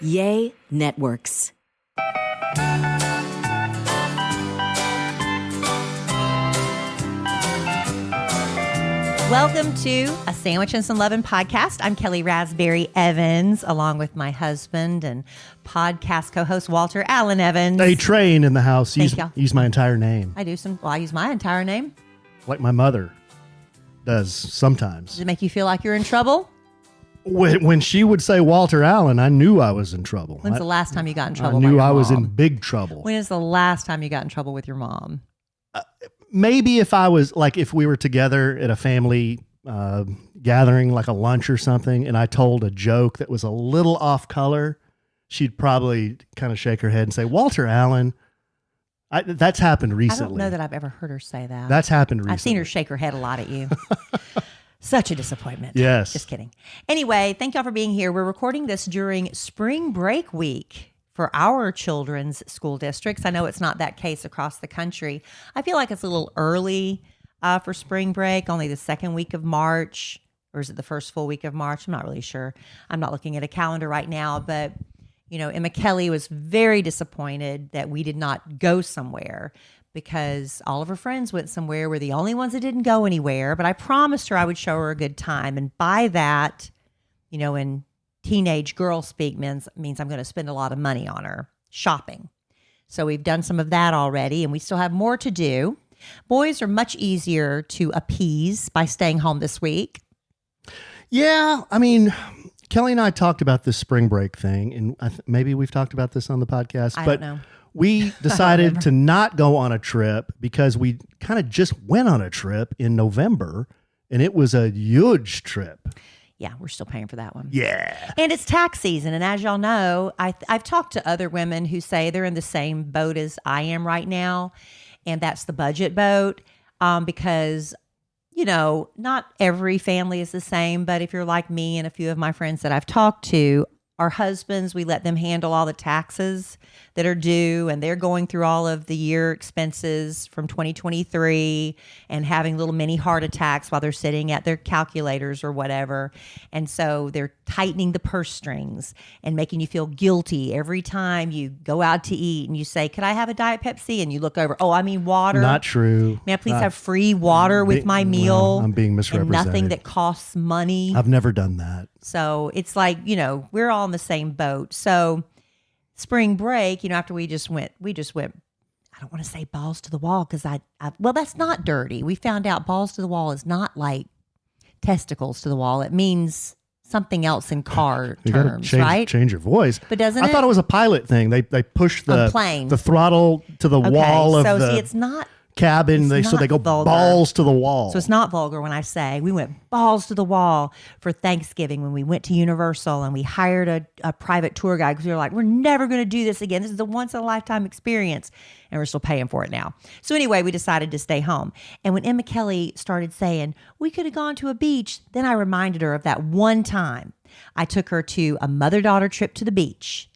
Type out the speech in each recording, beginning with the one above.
Yay Networks. Welcome to A Sandwich and Some Lovin' podcast. I'm Kelly Raspberry Evans, along with my husband and podcast co-host Walter Allen Evans. A train in the house. Thank Use my entire name. I use my entire name. Like my mother does sometimes. Does it make you feel like you're in trouble? When she would say Walter Allen, I knew I was in trouble. When's the last time you got in trouble? I knew by your I was mom? in big trouble. When is the last time you got in trouble with your mom? Maybe if we were together at a family gathering, like a lunch or something, and I told a joke that was a little off color, she'd probably kind of shake her head and say, Walter Allen. That's happened recently. I don't know that I've ever heard her say that. That's happened recently. I've seen her shake her head a lot at you. Such a disappointment. Yes. Just kidding. Anyway, thank y'all for being here. We're recording this during spring break week for our children's school districts. I know it's not that case across the country. I feel like it's a little early for spring break, only the second week of March, or is it the first full week of March? I'm not really sure. I'm not looking at a calendar right now, but Emma Kelly was very disappointed that we did not go somewhere because all of her friends went somewhere. We're the only ones that didn't go anywhere, but I promised her I would show her a good time. And by that, in teenage girl speak means I'm going to spend a lot of money on her shopping. So we've done some of that already, and we still have more to do. Boys are much easier to appease by staying home this week. Yeah, I mean, Kelly and I talked about this spring break thing, and maybe we've talked about this on the podcast. I but don't know. We decided to not go on a trip because we kind of just went on a trip in November, and it was a huge trip. Yeah, we're still paying for that one. Yeah. And it's tax season. And as y'all know, I've talked to other women who say they're in the same boat as I am right now. And that's the budget boat. Because, not every family is the same. But if you're like me and a few of my friends that I've talked to, our husbands, we let them handle all the taxes that are due, and they're going through all of the year expenses from 2023 and having little mini heart attacks while they're sitting at their calculators or whatever. And so they're tightening the purse strings and making you feel guilty every time you go out to eat and you say, could I have a Diet Pepsi? And you look over, water. Not true. May I please have free water with my meal? I'm being misrepresented. And nothing that costs money. I've never done that. So it's like, we're all in the same boat. So spring break, after we just went, I don't want to say balls to the wall because that's not dirty. We found out balls to the wall is not like testicles to the wall. It means something else in car terms, right? Change your voice. But doesn't I thought it was a pilot thing. They push the throttle to the wall of the it's not cabin. So they go vulgar. balls to the wall. So it's not vulgar when I say we went balls to the wall for Thanksgiving when we went to Universal and we hired a private tour guide because we were like, we're never going to do this again. This is a once in a lifetime experience. And we're still paying for it now. So anyway, we decided to stay home. And when Emma Kelly started saying, we could have gone to a beach, then I reminded her of that one time I took her to a mother-daughter trip to the beach.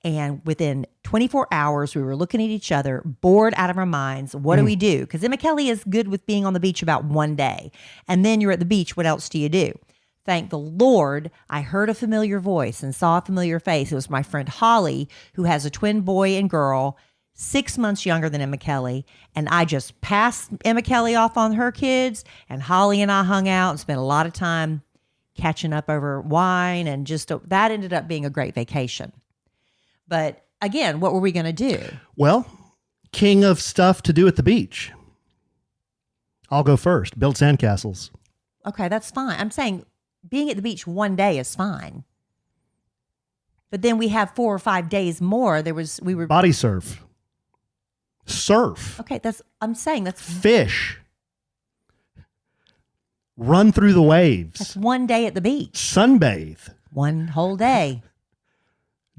And within 24 hours, we were looking at each other, bored out of our minds. What do we do? Because Emma Kelly is good with being on the beach about one day. And then you're at the beach. What else do you do? Thank the Lord, I heard a familiar voice and saw a familiar face. It was my friend Holly, who has a twin boy and girl, 6 months younger than Emma Kelly. And I just passed Emma Kelly off on her kids. And Holly and I hung out and spent a lot of time catching up over wine. And that ended up being a great vacation. But again, what were we going to do? Well, king of stuff to do at the beach. I'll go first. Build sandcastles. Okay, that's fine. I'm saying being at the beach one day is fine. But then we have 4 or 5 days more. We were body surf. Surf. Okay, I'm saying that's fish. Run through the waves. That's one day at the beach. Sunbathe. One whole day.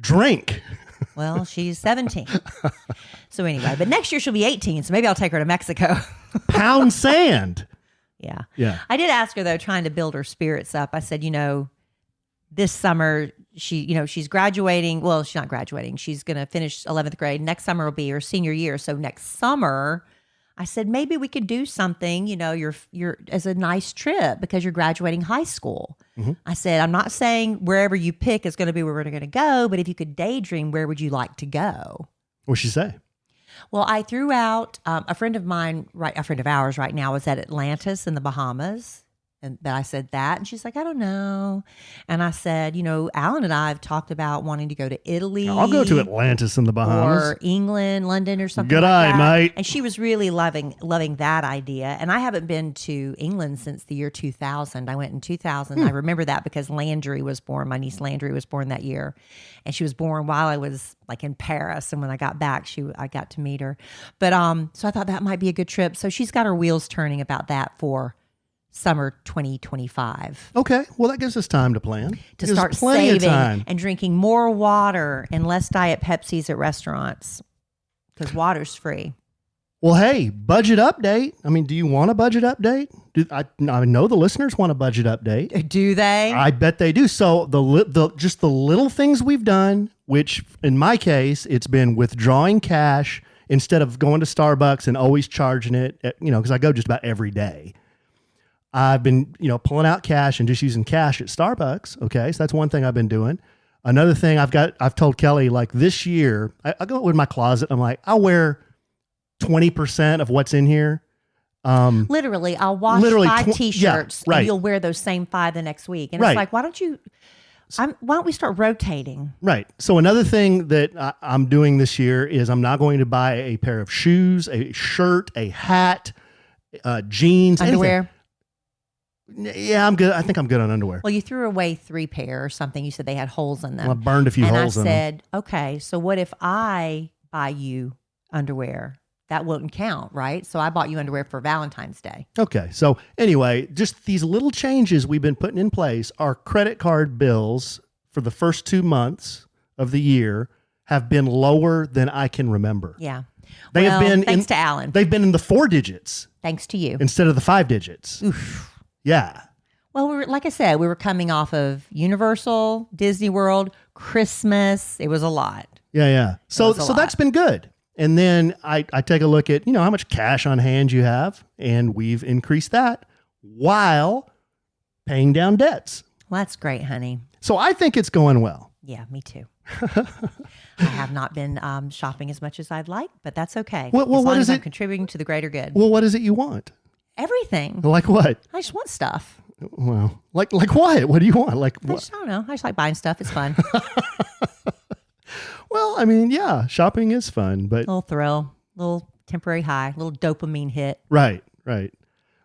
Drink. Well, she's 17. So anyway, but next year she'll be 18, so maybe I'll take her to Mexico. Pound sand. Yeah. Yeah. I did ask her, though, trying to build her spirits up. I said, this summer, she's graduating. Well, she's not graduating. She's going to finish 11th grade. Next summer will be her senior year. So next summer, I said, maybe we could do something, you're as a nice trip because you're graduating high school. I said, I'm not saying wherever you pick is going to be where we're going to go, but if you could daydream, where would you like to go? What'd she say? Well, I threw out a friend of ours right now is at Atlantis in the Bahamas. And that I said that, and she's like, I don't know. And I said, Alan and I have talked about wanting to go to Italy. I'll go to Atlantis in the Bahamas. Or England, London, or something Good like eye, that. mate. And she was really loving that idea. And I haven't been to England since the year 2000. I went in 2000. I remember that because Landry was born. My niece Landry was born that year. And she was born while I was like in Paris. And when I got back, I got to meet her. But so I thought that might be a good trip. So she's got her wheels turning about that for summer 2025. Okay. Well, that gives us time to plan. To Gives start plenty of saving time. and drinking more water and less Diet Pepsis at restaurants because water's free. Well, hey, budget update. I mean, do you want a budget update? I know the listeners want a budget update. Do they? I bet they do. So just the little things we've done, which in my case, it's been withdrawing cash instead of going to Starbucks and always charging it, because I go just about every day. I've been, pulling out cash and just using cash at Starbucks. Okay. So that's one thing I've been doing. Another thing I've told Kelly, like this year, I go in my closet. I'm like, I'll wear 20% of what's in here. Literally, I'll wash 5 t-shirts right. and you'll wear those same 5 the next week. And Right. it's like, why don't we start rotating? Right. So another thing that I'm doing this year is I'm not going to buy a pair of shoes, a shirt, a hat, jeans, Underwear. anything. Yeah, I'm good. I think I'm good on underwear. Well, you threw away 3 pair or something. You said they had holes in them. Well, I burned a few holes in them. And I said, okay, so what if I buy you underwear? That wouldn't count, right? So I bought you underwear for Valentine's Day. Okay. So anyway, just these little changes we've been putting in place. Our credit card bills for the first 2 months of the year have been lower than I can remember. Yeah. They have been thanks to Alan. They've been in the 4 digits Thanks to you. instead of the 5 digits. Oof. Yeah. Well, like I said, we were coming off of Universal, Disney World, Christmas. It was a lot. Yeah. So that's been good. And then I take a look at, how much cash on hand you have, and we've increased that while paying down debts. Well, that's great, honey. So I think it's going well. Yeah, me too. I have not been shopping as much as I'd like, but that's okay. Well, as long what as is I'm it? contributing to the greater good. Well, what is it you want? Everything. Like what? I just want stuff. Well, like what? What do you want? Like I what? just don't know. I just like buying stuff. It's fun. Well, I mean, yeah, shopping is fun, but Little thrill, little temporary high, little dopamine hit. right.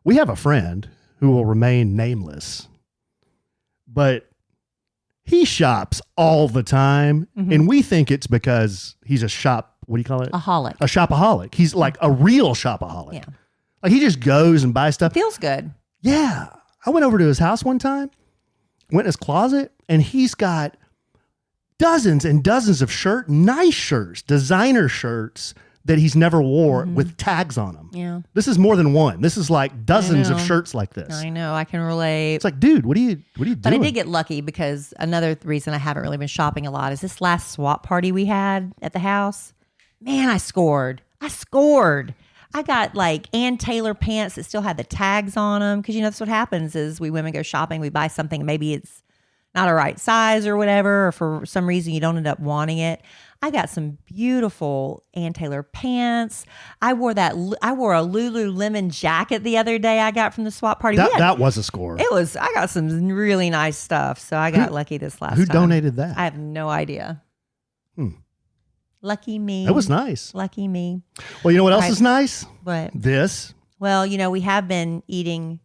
We have a friend who will remain nameless, but he shops all the time, and we think it's because he's what do you call it? A holic. A shopaholic. He's like a real shopaholic. Yeah. Like he just goes and buys stuff. Feels good. Yeah. I went over to his house one time, went in his closet, and he's got dozens and dozens of nice shirts, designer shirts that he's never wore with tags on them. Yeah. This is more than one. This is like dozens of shirts like this. I know. I can relate. It's like, dude, what are you doing? But I did get lucky because another reason I haven't really been shopping a lot is this last swap party we had at the house. Man, I scored. I got like Ann Taylor pants that still had the tags on them. Because, that's what happens is we women go shopping. We buy something and maybe it's not a right size or whatever, or for some reason you don't end up wanting it. I got some beautiful Ann Taylor pants. I wore a Lululemon jacket the other day I got from the swap party. That was a score. I got some really nice stuff. So I got lucky this last time. Who donated that? I have no idea. Lucky me. It was nice. Lucky me. Well, you know what else is nice? What? This. Well, we have been eating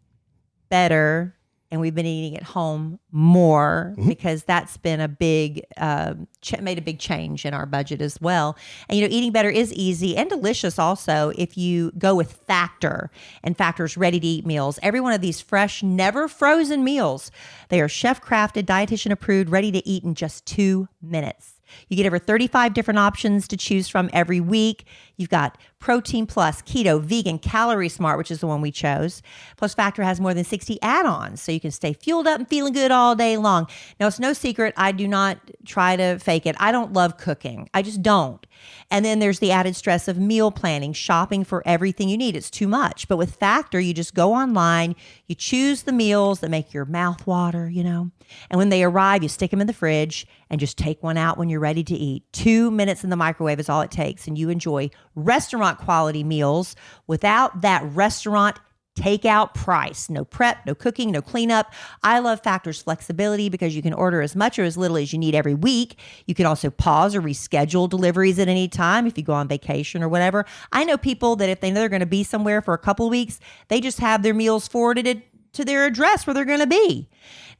better and we've been eating at home more because that's been a big, made a big change in our budget as well. And, eating better is easy and delicious also if you go with Factor and Factor's ready-to-eat meals. Every one of these fresh, never frozen meals, they are chef-crafted, dietitian-approved, ready to eat in just 2 minutes. You get over 35 different options to choose from every week. You've got Protein Plus, Keto, Vegan, Calorie Smart, which is the one we chose. Plus, Factor has more than 60 add-ons, so you can stay fueled up and feeling good all day long. Now, it's no secret, I do not try to fake it. I don't love cooking. I just don't. And then there's the added stress of meal planning, shopping for everything you need. It's too much. But with Factor, you just go online, you choose the meals that make your mouth water, and when they arrive, you stick them in the fridge and just take one out when you're ready to eat. 2 minutes in the microwave is all it takes, and you enjoy restaurant quality meals without that restaurant takeout price. No prep, no cooking, no cleanup. I love Factor's flexibility because you can order as much or as little as you need every week. You can also pause or reschedule deliveries at any time if you go on vacation or whatever. I know people that if they know they're going to be somewhere for a couple of weeks, they just have their meals forwarded to their address where they're going to be.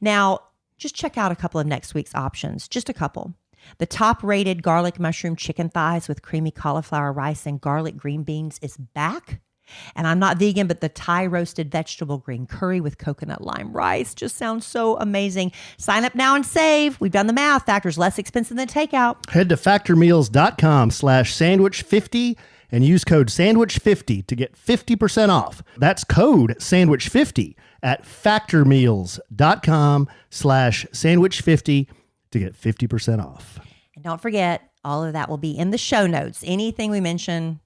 Now, just check out a couple of next week's options, just a couple. The top-rated garlic mushroom chicken thighs with creamy cauliflower rice and garlic green beans is back. And I'm not vegan, but the Thai roasted vegetable green curry with coconut lime rice just sounds so amazing. Sign up now and save. We've done the math. Factor's less expensive than takeout. Head to factormeals.com/sandwich50 and use code sandwich50 to get 50% off. That's code sandwich50 at factormeals.com/sandwich50 to get 50% off. And don't forget, all of that will be in the show notes. Anything we mention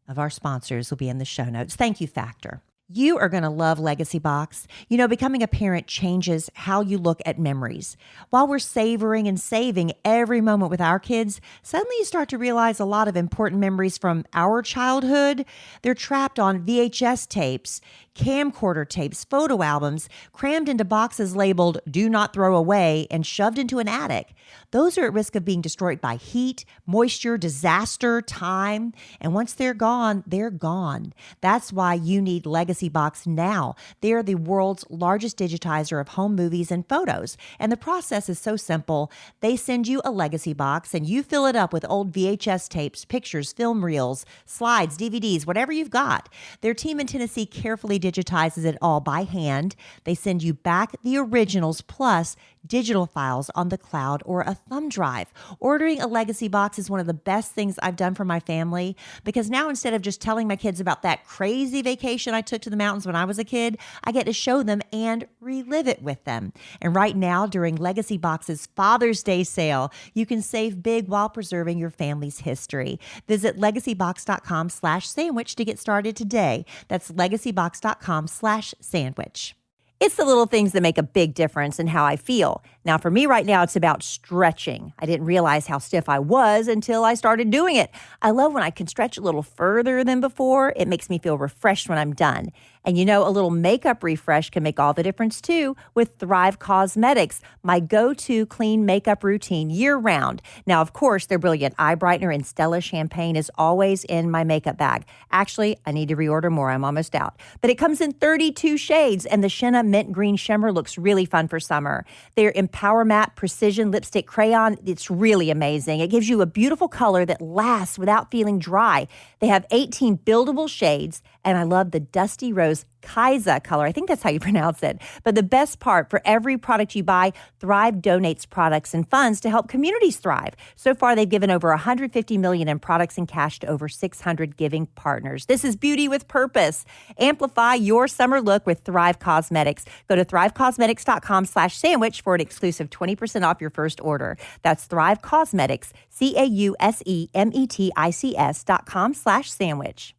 of our sponsors will be in the show notes. Thank you, Factor. You are going to love Legacy Box. Becoming a parent changes how you look at memories. While we're savoring and saving every moment with our kids, suddenly you start to realize a lot of important memories from our childhood. They're trapped on VHS tapes, camcorder tapes, photo albums, crammed into boxes labeled "Do Not Throw Away" and shoved into an attic. Those are at risk of being destroyed by heat, moisture, disaster, time. And once they're gone, they're gone. That's why you need Legacy Box now. They're the world's largest digitizer of home movies and photos. And the process is so simple. They send you a Legacy Box and you fill it up with old VHS tapes, pictures, film reels, slides, DVDs, whatever you've got. Their team in Tennessee carefully digitizes it all by hand. They send you back the originals plus digital files on the cloud or a thumb drive. Ordering a Legacy Box is one of the best things I've done for my family because now instead of just telling my kids about that crazy vacation I took to the mountains when I was a kid, I get to show them and relive it with them. And right now, during Legacy Box's Father's Day sale, you can save big while preserving your family's history. Visit legacybox.com/sandwich to get started today. That's legacybox.com/sandwich. It's the little things that make a big difference in how I feel. Now, for me right now, it's about stretching. I didn't realize how stiff I was until I started doing it. I love when I can stretch a little further than before. It makes me feel refreshed when I'm done. And a little makeup refresh can make all the difference too with Thrive Cosmetics, my go-to clean makeup routine year-round. Now, of course, their brilliant eye brightener and Stella champagne is always in my makeup bag. Actually, I need to reorder more. I'm almost out. But it comes in 32 shades, and the Shenna Mint Green Shimmer looks really fun for summer. Their Empower Matte Precision Lipstick Crayon, it's really amazing. It gives you a beautiful color that lasts without feeling dry. They have 18 buildable shades, and I love the Dusty Rose Kaisa color. I think that's how you pronounce it. But the best part, for every product you buy, Thrive donates products and funds to help communities thrive. So far, they've given over $150 million in products and cash to over 600 giving partners. This is beauty with purpose. Amplify your summer look with Thrive Cosmetics. Go to thrivecosmetics.com/sandwich for an exclusive 20% off your first order. That's Thrive Cosmetics, CAUSEMETICS.com/sandwich.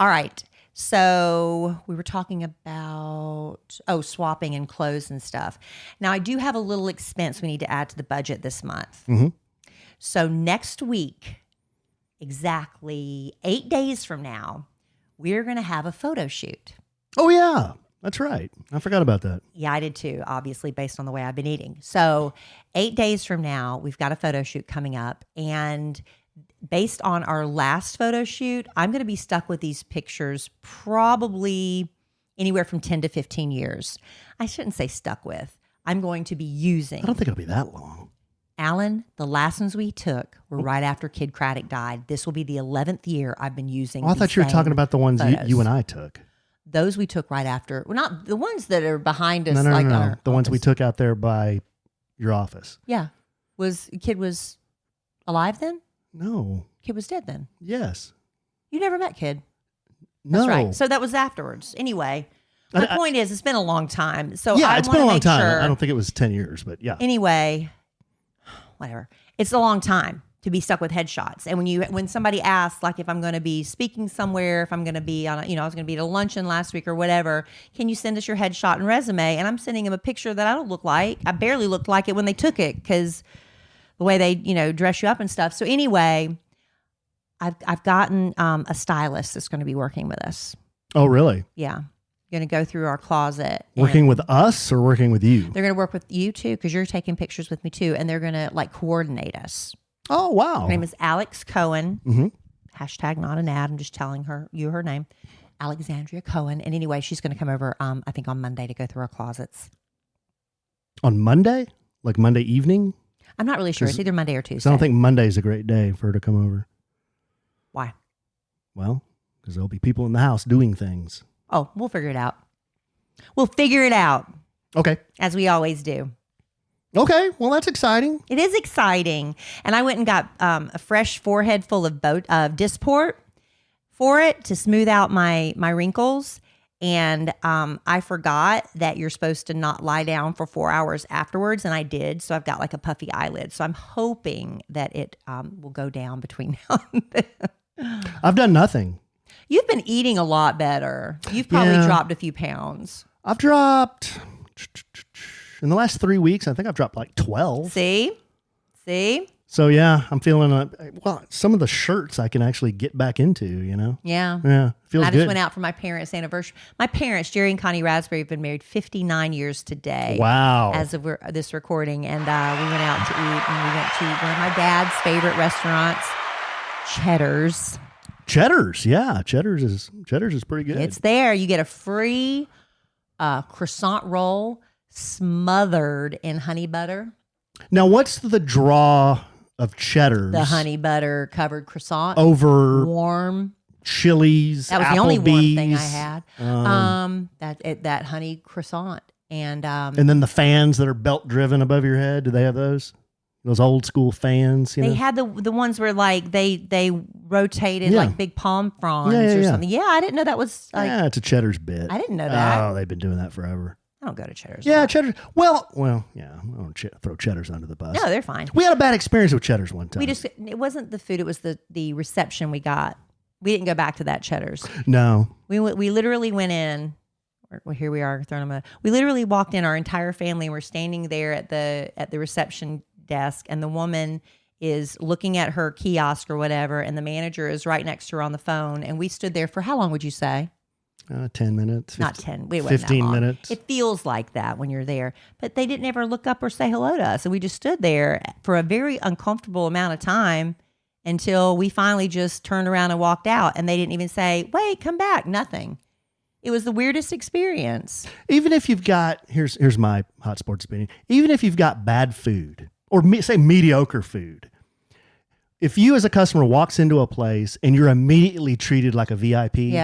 All right. So we were talking about, swapping and clothes and stuff. Now, I do have a little expense we need to add to the budget this month. Mm-hmm. So next week, exactly 8 days from now, we're going to have a photo shoot. Oh, yeah. That's right. I forgot about that. Yeah, I did too, obviously, based on the way I've been eating. So 8 days from now, we've got a photo shoot coming up. And based on our last photo shoot, I'm going to be stuck with these pictures probably anywhere from 10 to 15 years. I shouldn't say stuck with. I'm going to be using. I don't think it'll be that long. Allen, the last ones we took were right after Kid Craddock died. This will be the 11th year I've been using. Oh, I thought you were talking about the ones you and I took. Those we took right after. Well, not the ones that are behind us. No. The ones office. we took out there by your office. Yeah. Kid was alive then? No. Kid was dead then? Yes. You never met Kid? No. That's right. So that was afterwards. Anyway, my point is, it's been a long time. So yeah, I it's been a long time. Sure, I don't think it was 10 years, but yeah. Anyway, whatever. It's a long time to be stuck with headshots. And when somebody asks, like, if I'm going to be speaking somewhere, if I'm going to be on, I was going to be at a luncheon last week or whatever, can you send us your headshot and resume? And I'm sending them a picture that I don't look like. I barely looked like it when they took it because the way they, dress you up and stuff. So anyway, I've gotten a stylist that's going to be working with us. Oh, really? Yeah. Going to go through our closet. Working with us or working with you? They're going to work with you too, because you're taking pictures with me too, and they're going to coordinate us. Oh, wow. Her name is Alex Cohen. Mm-hmm. Hashtag not an ad. I'm just telling her name, Alexandria Cohen. And anyway, she's going to come over. I think on Monday to go through our closets. On Monday, like Monday evening. I'm not really sure. It's either Monday or Tuesday. I don't think Monday's a great day for her to come over. Why? Well, because there'll be people in the house doing things. Oh, we'll figure it out. We'll figure it out. Okay. As we always do. Okay. Well, that's exciting. It is exciting. And I went and got a fresh forehead full of Dysport for it to smooth out my wrinkles. And I forgot that you're supposed to not lie down for 4 hours afterwards. And I did. So I've got like a puffy eyelid. So I'm hoping that it will go down between now and then. I've done nothing. You've been eating a lot better. You've probably dropped a few pounds. I've dropped, in the last 3 weeks, I think I've dropped like 12. See? So yeah, I'm feeling, some of the shirts I can actually get back into, Yeah. Yeah, feels I good. just went out for my parents' anniversary. My parents, Jerry and Connie Raspberry, have been married 59 years today. Wow. As of this recording. And we went out to eat, and we went to one of my dad's favorite restaurants, Cheddar's. Yeah. Cheddar's is pretty good. It's there. You get a free croissant roll smothered in honey butter. Now, what's the draw of Cheddar's? The honey butter covered croissant. Over warm. Chili's, That was Applebee's. the only warm thing I had. That honey croissant. And then the fans that are belt driven above your head. Do they have those? Those old school fans, They had the ones where like they rotated like big palm fronds or something. Yeah, I didn't know that was like. Yeah, it's a Cheddar's bit. I didn't know that. Oh, they've been doing that forever. I don't go to Cheddar's. Yeah, Cheddar's. Well, yeah. I don't throw Cheddar's under the bus. No, they're fine. We had a bad experience with Cheddar's one time. It wasn't the food. It was the reception we got. We didn't go back to that Cheddar's. No. We literally went in. Well, here we are throwing them. We literally walked in, our entire family. We're standing there at the reception desk, and the woman is looking at her kiosk or whatever, and the manager is right next to her on the phone. And we stood there for how long would you say? 10 minutes. Not 10. It wasn't 15 that long. minutes. It feels like that when you're there. But they didn't ever look up or say hello to us. And we just stood there for a very uncomfortable amount of time until we finally just turned around and walked out. And they didn't even say, wait, come back. Nothing. It was the weirdest experience. Even if you've got, here's my hot sports opinion. Even if you've got bad food or say mediocre food, if you as a customer walks into a place and you're immediately treated like a VIP,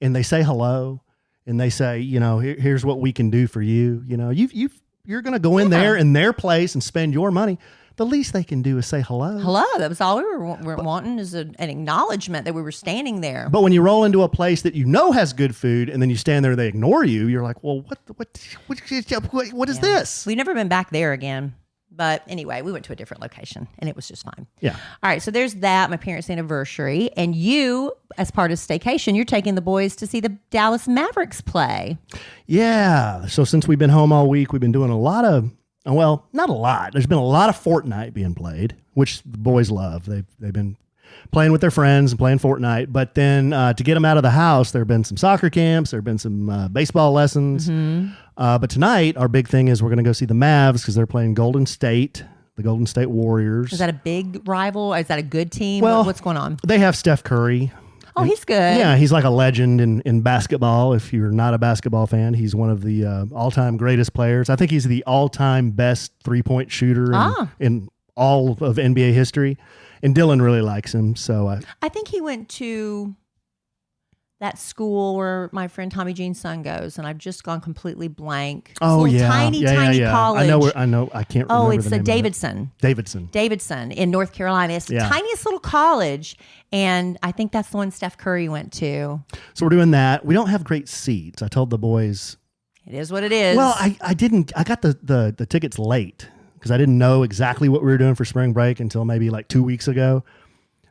and they say hello, and they say, here's what we can do for you. You're going to go in there in their place and spend your money. The least they can do is say hello. Hello. That was all we were wanting, is an acknowledgement that we were standing there. But when you roll into a place that has good food, and then you stand there and they ignore you, you're like, well, what is this? We've never been back there again. But anyway, we went to a different location, and it was just fine. Yeah. All right, so there's that, my parents' anniversary. And you, as part of Staycation, you're taking the boys to see the Dallas Mavericks play. Yeah. So since we've been home all week, we've been doing a lot of, well, not a lot. There's been a lot of Fortnite being played, which the boys love. They've been playing with their friends and playing Fortnite. But then to get them out of the house, there have been some soccer camps. There have been some baseball lessons. Mm-hmm. But tonight, our big thing is we're going to go see the Mavs because they're playing Golden State, the Golden State Warriors. Is that a big rival? Is that a good team? Well, what's going on? They have Steph Curry. Oh, he's good. Yeah, he's like a legend in basketball. If you're not a basketball fan, he's one of the all-time greatest players. I think he's the all-time best three-point shooter in all of NBA history. And Dylan really likes him. So I think he went to that school where my friend Tommy Jean's son goes, and I've just gone completely blank. It's a Oh little yeah, tiny yeah. college. I know. I can't. Oh, remember it's the the name Davidson. Davidson in North Carolina. It's the tiniest little college, and I think that's the one Steph Curry went to. So we're doing that. We don't have great seats. I told the boys. It is what it is. Well, I didn't. I got the tickets late because I didn't know exactly what we were doing for spring break until maybe like 2 weeks ago.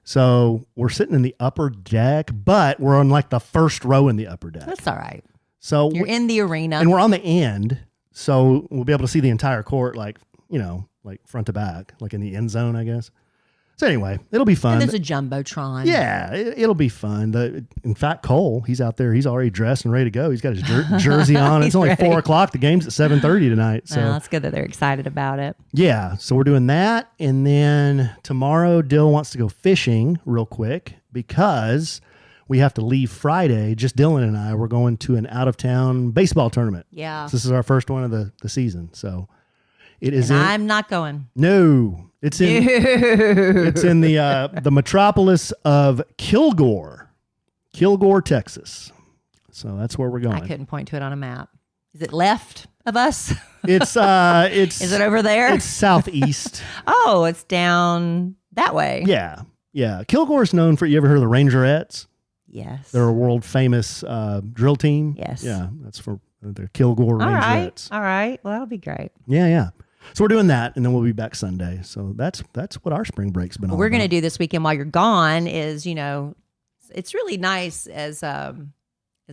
So we're sitting in the upper deck, but we're on like the first row in the upper deck. That's all right. So you're in the arena, and we're on the end, so we'll be able to see the entire court, like front to back, like in the end zone, I guess. So anyway, it'll be fun. And there's a jumbotron. Yeah, it'll be fun. In fact, Cole, he's out there. He's already dressed and ready to go. He's got his jersey on. It's only ready. 4:00. The game's at 7:30 tonight. So that's good that they're excited about it. Yeah, so we're doing that. And then tomorrow, Dill wants to go fishing real quick because we have to leave Friday. Just Dylan and I, we're going to an out-of-town baseball tournament. Yeah. So this is our first one of the season. So it is I'm not going. No. It's in the metropolis of Kilgore, Texas. So that's where we're going. I couldn't point to it on a map. Is it left of us? It's Is it over there? It's southeast. Oh, it's down that way. Yeah. Kilgore's known for. You ever heard of the Rangerettes? Yes. They're a world famous drill team. Yes. Yeah, that's for the Kilgore Rangerettes. All right. Well, that'll be great. Yeah. So we're doing that, and then we'll be back Sunday. So that's what our spring break's been all What we're about. going to do this weekend while you're gone is, it's really nice as a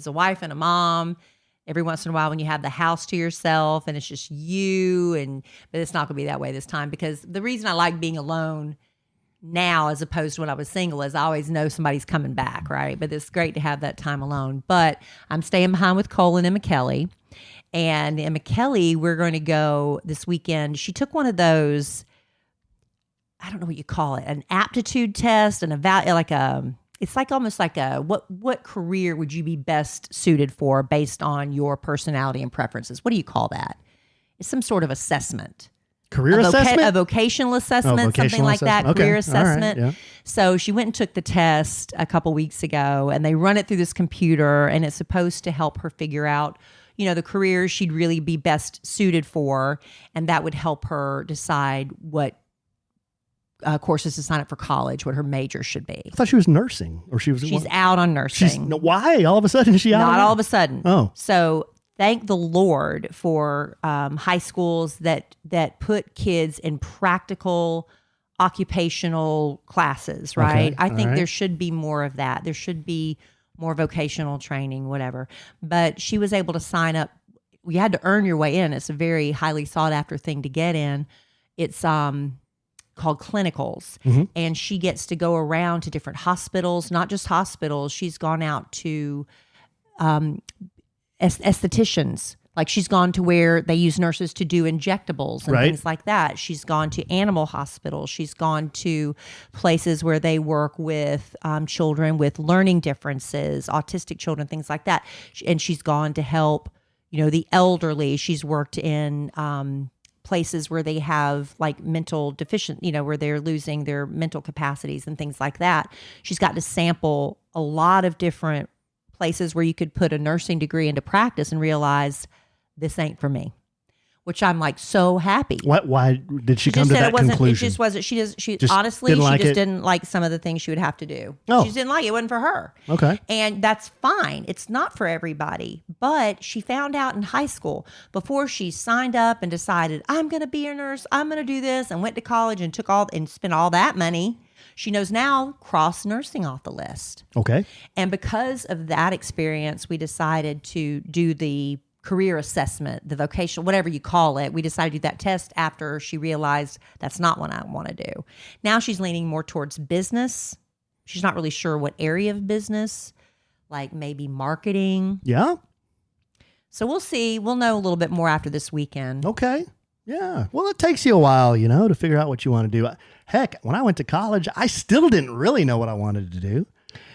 wife and a mom. Every once in a while when you have the house to yourself and it's just you, but it's not going to be that way this time, because the reason I like being alone now as opposed to when I was single is I always know somebody's coming back, right? But it's great to have that time alone. But I'm staying behind with Cole and Emma Kelly. And Emma Kelly, we're going to go this weekend. She took one of those, I don't know what you call it, an aptitude test, it's like almost like what career would you be best suited for based on your personality and preferences? What do you call that? It's some sort of assessment. Career assessment? A vocational assessment, something like that, okay. career assessment. All right, yeah. So she went and took the test a couple weeks ago, and they run it through this computer, and it's supposed to help her figure out the career she'd really be best suited for, and that would help her decide what courses to sign up for college, what her major should be. I thought she was nursing, or she's out on nursing. Why? All of a sudden is she out? Not all of a sudden. Oh. So thank the Lord for high schools that put kids in practical occupational classes, right? Okay. I think All right. there should be more of that. There should be more vocational training, whatever. But she was able to sign up. You had to earn your way in. It's a very highly sought after thing to get in. It's called clinicals. Mm-hmm. And she gets to go around to different hospitals, not just hospitals. She's gone out to estheticians. Like she's gone to where they use nurses to do injectables and things like that. She's gone to animal hospitals. She's gone to places where they work with children with learning differences, autistic children, things like that. And she's gone to help, the elderly. She's worked in places where they have like mental deficient, where they're losing their mental capacities and things like that. She's got to sample a lot of different places where you could put a nursing degree into practice and realize this ain't for me, which I'm like so happy. Why did she come to that conclusion? It just wasn't. She Just honestly, didn't she like just it? didn't like some of the things she would have to do. Oh. She just didn't like it. It wasn't for her. Okay. And that's fine. It's not for everybody. But she found out in high school before she signed up and decided, I'm going to be a nurse. I'm going to do this, and went to college and spent all that money. She knows now, cross nursing off the list. Okay. And because of that experience, we decided to do the career assessment, the vocational, whatever you call it. We decided to do that test after she realized that's not what I want to do. Now she's leaning more towards business. She's not really sure what area of business, like maybe marketing. Yeah. So we'll see. We'll know a little bit more after this weekend. Okay. Yeah. Well, it takes you a while, to figure out what you want to do. Heck, when I went to college, I still didn't really know what I wanted to do.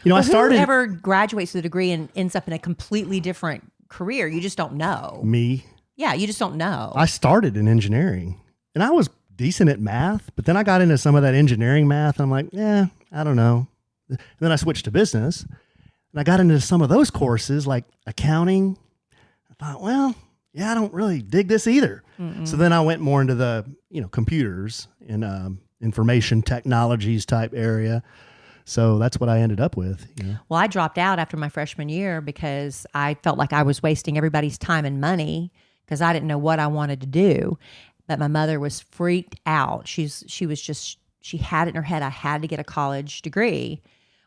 I started. Whoever graduates with a degree and ends up in a completely different career, you just don't know. Me. Yeah, you just don't know. I started in engineering, and I was decent at math, but then I got into some of that engineering math, and I'm like, I don't know. And then I switched to business. And I got into some of those courses like accounting. I thought, well, yeah, I don't really dig this either. So then I went more into the, computers and information technologies type area. So that's what I ended up with. Well, I dropped out after my freshman year because I felt like I was wasting everybody's time and money because I didn't know what I wanted to do. But my mother was freaked out. She had it in her head, I had to get a college degree,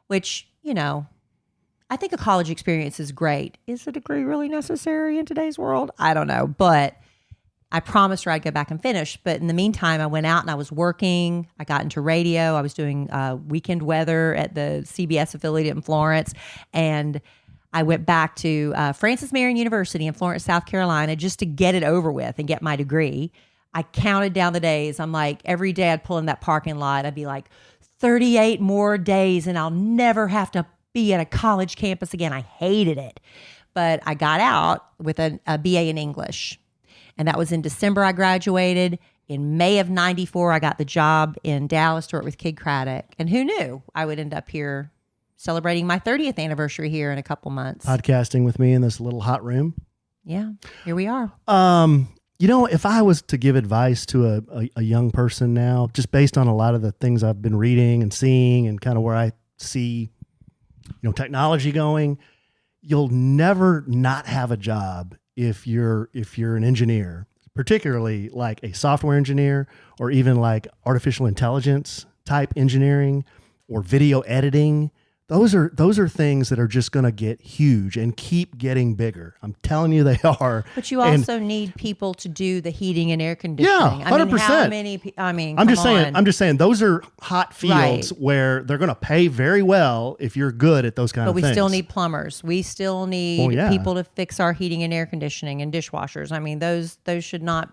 which, I think a college experience is great. Is a degree really necessary in today's world? I don't know. But I promised her I'd go back and finish. But in the meantime, I went out and I was working. I got into radio. I was doing weekend weather at the CBS affiliate in Florence. And I went back to Francis Marion University in Florence, South Carolina, just to get it over with and get my degree. I counted down the days. I'm like, every day I'd pull in that parking lot. I'd be like, 38 more days and I'll never have to be at a college campus again. I hated it. But I got out with a BA in English. And that was in December I graduated. In May of 94, I got the job in Dallas to work with Kid Craddock. And who knew I would end up here celebrating my 30th anniversary here in a couple months. Podcasting with me in this little hot room. Yeah, here we are. If I was to give advice to a young person now, just based on a lot of the things I've been reading and seeing and kind of where I see, technology going, you'll never not have a job if you're an engineer, particularly like a software engineer or even like artificial intelligence type engineering or video editing. Those are things that are just going to get huge and keep getting bigger. I'm telling you, they are. But you also need people to do the heating and air conditioning. Yeah, 100%. How many? I'm just saying, those are hot fields where they're going to pay very well if you're good at those kind of things. But we still need plumbers. We still need people to fix our heating and air conditioning and dishwashers. Those should not.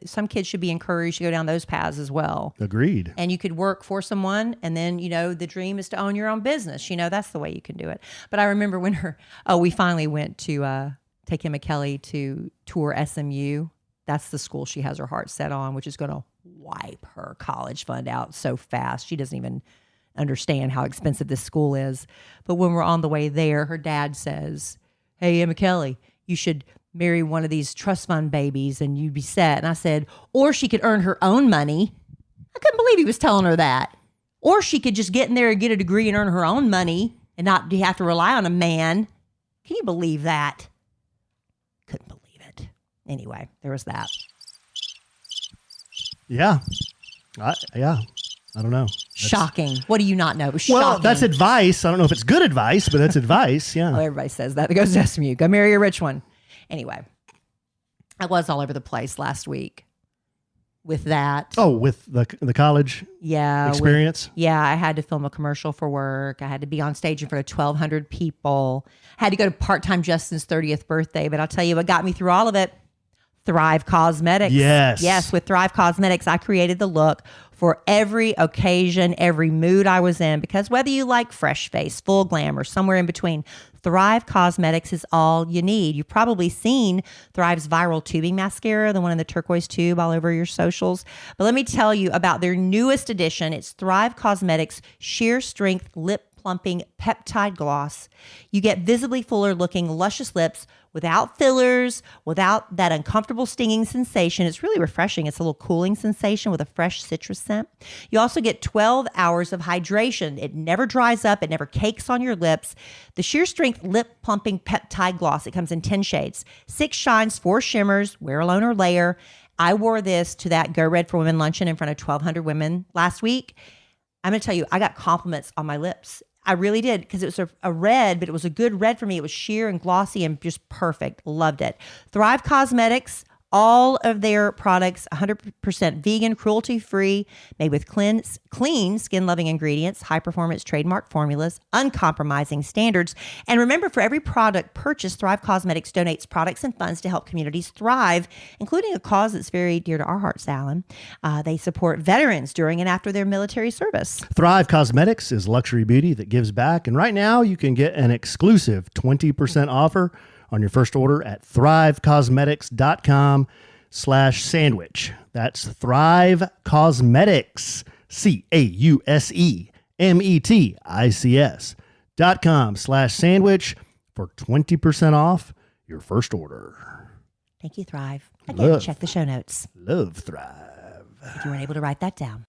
Some kids should be encouraged to go down those paths as well. Agreed. And you could work for someone, and then the dream is to own your own business. That's the way you can do it. But I remember when we finally went to take Emma Kelly to tour SMU. That's the school she has her heart set on, which is going to wipe her college fund out so fast. She doesn't even understand how expensive this school is. But when we're on the way there, her dad says, "Hey, Emma Kelly, you should marry one of these trust fund babies and you'd be set." And I said, or she could earn her own money. I couldn't believe he was telling her that. Or she could just get in there and get a degree and earn her own money and not have to rely on a man. Can you believe that? Couldn't believe it. Anyway, there was that. Yeah. I don't know. Shocking. What do you not know? Well, that's advice. I don't know if it's good advice, but that's advice. Yeah. Oh, everybody says that. It goes to SMU. Go marry a rich one. Anyway, I was all over the place last week with that. Oh, with the college experience? I had to film a commercial for work. I had to be on stage in front of 1,200 people. I had to go to part-time Justin's 30th birthday. But I'll tell you what got me through all of it. Thrive Cosmetics. Yes, with Thrive Cosmetics, I created the look for every occasion, every mood I was in, because whether you like fresh face, full glam, or somewhere in between, Thrive Cosmetics is all you need. You've probably seen Thrive's viral tubing mascara, the one in the turquoise tube all over your socials. But let me tell you about their newest addition. It's Thrive Cosmetics Sheer Strength Lip Plumping Peptide Gloss. You get visibly fuller looking luscious lips without fillers, without that uncomfortable stinging sensation. It's really refreshing. It's a little cooling sensation with a fresh citrus scent. You also get 12 hours of hydration. It never dries up. It never cakes on your lips. The Sheer Strength Lip Plumping Peptide Gloss. It comes in 10 shades, 6 shines, 4 shimmers, wear alone or layer. I wore this to that Go Red for Women luncheon in front of 1,200 women last week. I'm going to tell you, I got compliments on my lips. I really did, because it was a red, but it was a good red for me. It was sheer and glossy and just perfect. Loved it. Thrive Cosmetics, all of their products, 100% vegan, cruelty-free, made with clean, skin-loving ingredients, high-performance trademark formulas, uncompromising standards. And remember, for every product purchased, Thrive Cosmetics donates products and funds to help communities thrive, including a cause that's very dear to our hearts, Allen. They support veterans during and after their military service. Thrive Cosmetics is luxury beauty that gives back. And right now, you can get an exclusive 20% offer on your first order at thrivecosmetics.com/sandwich. That's Thrive Cosmetics, CAUSEMETICS Thrive.com/sandwich for 20% off your first order. Thank you, Thrive. Again, check the show notes Love Thrive. if you weren't able to write that down.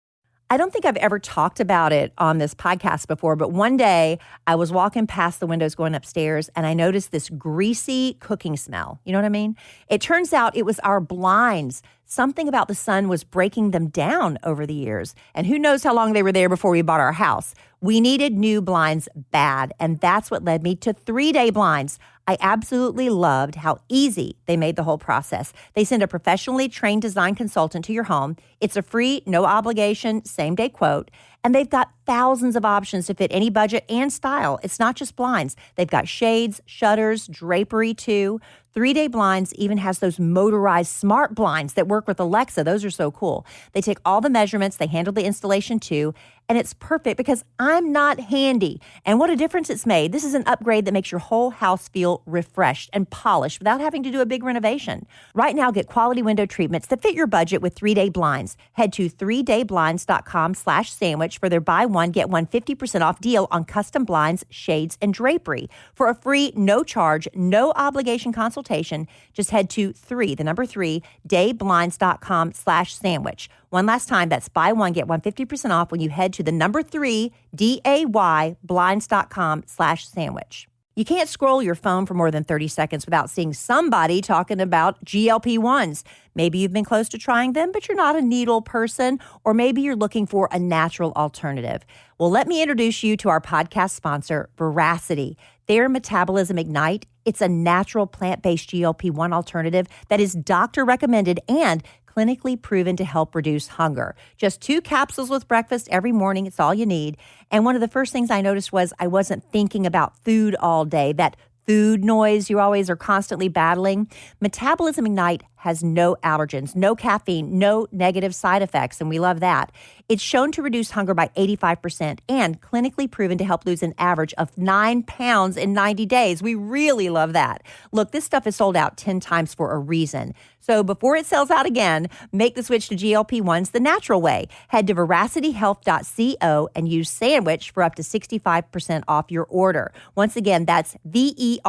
I don't think I've ever talked about it on this podcast before, but one day I was walking past the windows going upstairs and I noticed this greasy cooking smell. You know what I mean? It turns out it was our blinds. Something about the sun was breaking them down over the years. And who knows how long they were there before we bought our house. We needed new blinds bad, and that's what led me to 3-Day Blinds. I absolutely loved how easy they made the whole process. They send a professionally trained design consultant to your home. It's a free, no obligation, same-day quote. And they've got thousands of options to fit any budget and style. It's not just blinds. They've got shades, shutters, drapery too. 3-Day Blinds even has those motorized smart blinds that work with Alexa. Those are so cool. They take all the measurements. They handle the installation too. And it's perfect because I'm not handy. And what a difference it's made. This is an upgrade that makes your whole house feel refreshed and polished without having to do a big renovation. Right now, get quality window treatments that fit your budget with 3-Day Blinds. Head to 3dayblinds.com/sandwich for their buy one, get one 50% off deal on custom blinds, shades, and drapery. For a free, no charge, no obligation consultation, just head to dayblinds.com/sandwich. One last time, that's buy one, get one 50% off when you head to the 3dayblinds.com/sandwich. You can't scroll your phone for more than 30 seconds without seeing somebody talking about GLP-1s. Maybe you've been close to trying them, but you're not a needle person, or maybe you're looking for a natural alternative. Well, let me introduce you to our podcast sponsor, Veracity. Their Metabolism Ignite, it's a natural plant-based GLP-1 alternative that is doctor recommended and clinically proven to help reduce hunger. Just 2 capsules with breakfast every morning. It's all you need. And one of the first things I noticed was I wasn't thinking about food all day, that food noise you always are constantly battling. Metabolism Ignite has no allergens, no caffeine, no negative side effects, and we love that. It's shown to reduce hunger by 85% and clinically proven to help lose an average of 9 pounds in 90 days. We really love that. Look, this stuff is sold out 10 times for a reason. So before it sells out again, make the switch to GLP-1s the natural way. Head to veracityhealth.co and use sandwich for up to 65% off your order. Once again, that's VERACITY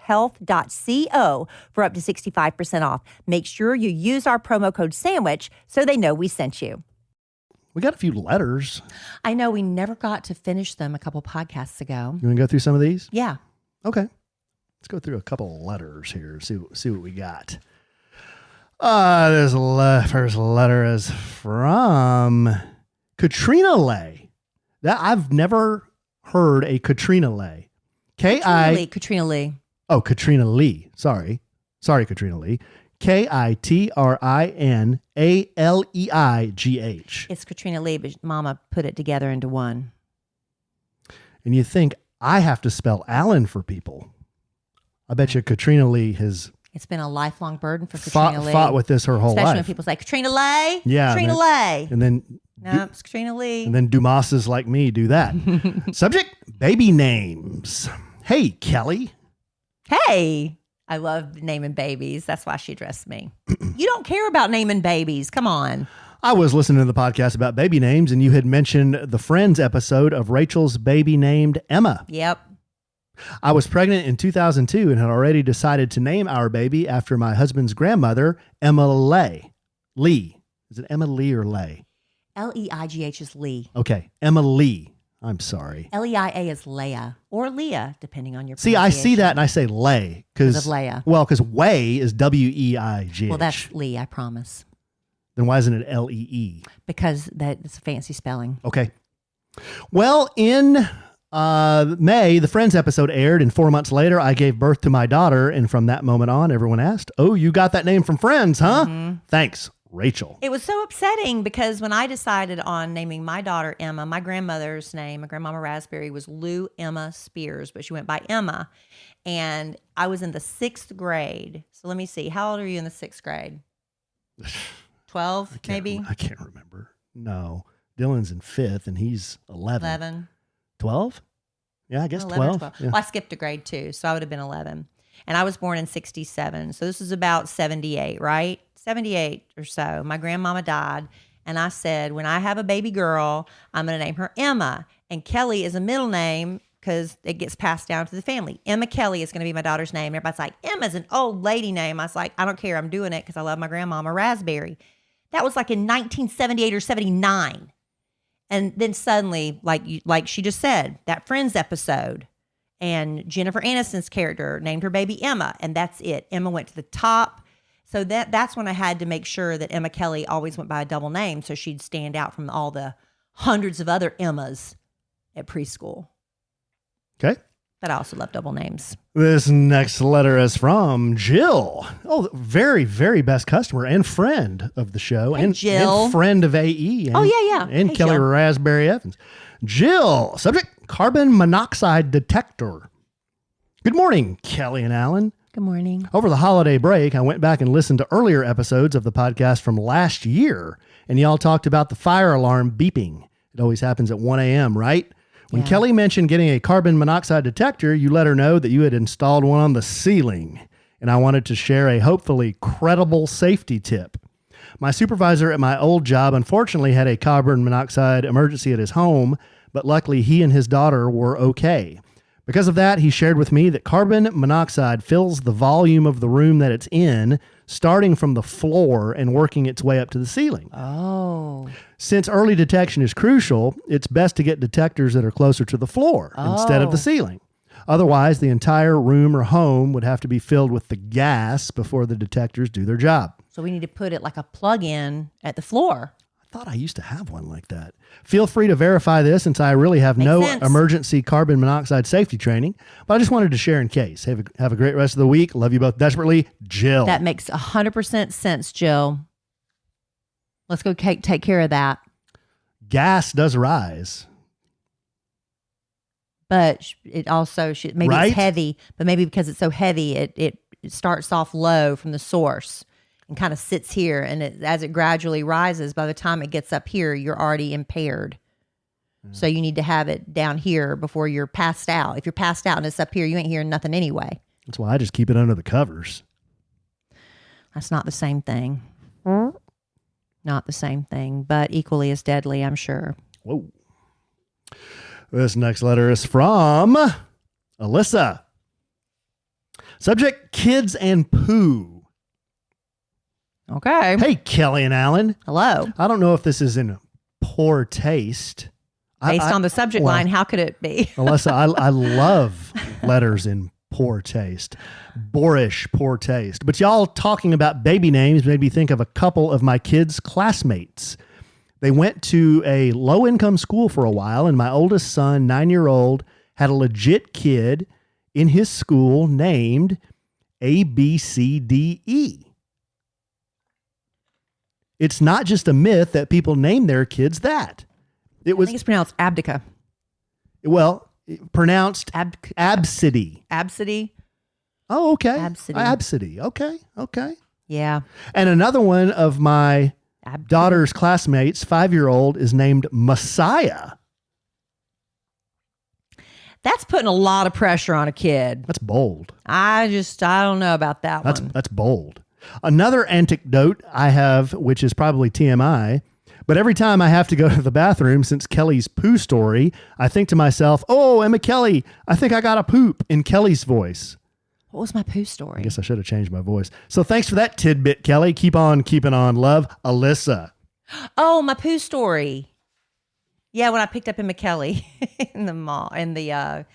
health.co for up to 65% off. Make sure you use our promo code SANDWICH so they know we sent you. We got a few letters. I know we never got to finish them a couple podcasts ago. You want to go through some of these? Yeah. Okay. Let's go through a couple of letters here. See what we got. This first letter is from Katrina Lay. That I've never heard a Katrina Lay. Katrina Lee. Oh, Katrina Lee. Sorry, Katrina Lee. KITRINALEIGH. It's Katrina Lee, but Mama put it together into one. And you think I have to spell Allen for people? I bet you Katrina Lee has. It's been a lifelong burden for Katrina Lee. Fought with this her whole Especially life. when people say, Katrina Lay? Yeah. Katrina Lay. And then. No, it's Katrina Lee. And then Dumases like me do that. Subject, baby names. Hey, Kelly. Hey. I love naming babies. That's why she addressed me. You don't care about naming babies. Come on. I was listening to the podcast about baby names, and you had mentioned the Friends episode of Rachel's baby named Emma. Yep. I was pregnant in 2002 and had already decided to name our baby after my husband's grandmother, Emma Lay. Lee. Is it Emma Lee or Lay? Leigh is Lee. Okay. Emma Lee. I'm sorry. Leia is Leia or Leah, depending on your See, I see that and I say Lay. Because of Leia. Well, because Way is WEIGH. Well, that's Lee, I promise. Then why isn't it LEE? Because it's a fancy spelling. Okay. Well, in May, the Friends episode aired, and 4 months later, I gave birth to my daughter. And from that moment on, everyone asked, "Oh, you got that name from Friends, huh?" Mm-hmm. Thanks, Rachel. It was so upsetting because when I decided on naming my daughter Emma, my grandmother's name, my grandmama Raspberry, was Lou Emma Spears, but she went by Emma. And I was in the 6th grade. So let me see. How old are you in the 6th grade? 12, maybe? I can't remember. No. Dylan's in 5th, and he's 11. 12? Yeah, I guess 12. Yeah. Well, I skipped a grade too, so I would have been 11. And I was born in 67. So this is about 78, right? 78 or so. My grandmama died. And I said, when I have a baby girl, I'm going to name her Emma. And Kelly is a middle name because it gets passed down to the family. Emma Kelly is going to be my daughter's name. Everybody's like, Emma's an old lady name. I was like, I don't care. I'm doing it because I love my grandmama Raspberry. That was like in 1978 or 79. And then suddenly, like she just said, that Friends episode, and Jennifer Aniston's character named her baby Emma, and that's it. Emma went to the top. So that's when I had to make sure that Emma Kelly always went by a double name so she'd stand out from all the hundreds of other Emmas at preschool. Okay. But I also love double names. This next letter is from Jill. Oh, very, very best customer and friend of the show. Hey, and Jill. And friend of AE. And, yeah. And Hey, Kelly Jill. Raspberry Evans. Jill, subject, carbon monoxide detector. Good morning, Kelly and Allen. Good morning. Over the holiday break, I went back and listened to earlier episodes of the podcast from last year, and y'all talked about the fire alarm beeping. It always happens at 1 a.m., right? When Kelly mentioned getting a carbon monoxide detector, you let her know that you had installed one on the ceiling, and I wanted to share a hopefully credible safety tip. My supervisor at my old job unfortunately had a carbon monoxide emergency at his home, but luckily he and his daughter were okay. Because of that, he shared with me that carbon monoxide fills the volume of the room that it's in, starting from the floor and working its way up to the ceiling. Oh. Since early detection is crucial, it's best to get detectors that are closer to the floor instead of the ceiling. Otherwise, the entire room or home would have to be filled with the gas before the detectors do their job. So we need to put it like a plug-in at the floor. I thought I used to have one like that. Feel free to verify this since I really have no sense. emergency carbon monoxide safety training, but I just wanted to share in case. Have a great rest of the week. Love you both desperately. Jill. That makes 100% sense, Jill. Let's go take care of that. Gas does rise. But it also should, maybe Right? it's heavy, but maybe because it's so heavy, it starts off low from the source and kind of sits here. And as it gradually rises, by the time it gets up here, you're already impaired. So you need to have it down here before you're passed out. If you're passed out and it's up here, you ain't hearing nothing anyway. That's why I just keep it under the covers. That's not the same thing. Not the same thing, but equally as deadly, I'm sure. Whoa. This next letter is from Alyssa. Subject, kids and poo. Okay. Hey, Kelly and Allen. Hello. I don't know if this is in poor taste. Based on the subject line, how could it be? Alyssa, I love letters in poor taste. Boorish poor taste. But y'all talking about baby names made me think of a couple of my kids' classmates. They went to a low-income school for a while, and my oldest son, 9-year-old, had a legit kid in his school named ABCDE. It's not just a myth that people name their kids that. It I was, think it's pronounced abdica. well, pronounced Absidy. Absidy? Oh, okay. Absidy. Absidy. Okay. Yeah. And another one of my Abdica. daughter's classmates, 5-year-old, is named Messiah. That's putting a lot of pressure on a kid. That's bold. I don't know about that one. That's bold. Another anecdote I have, which is probably TMI, but every time I have to go to the bathroom since Kelly's poo story, I think to myself, oh, Emma Kelly, I think I got a poop in Kelly's voice. What was my poo story? I guess I should have changed my voice. So thanks for that tidbit, Kelly. Keep on keeping on. Love, Alyssa. Oh, my poo story. Yeah, when I picked up Emma Kelly in the mall, in the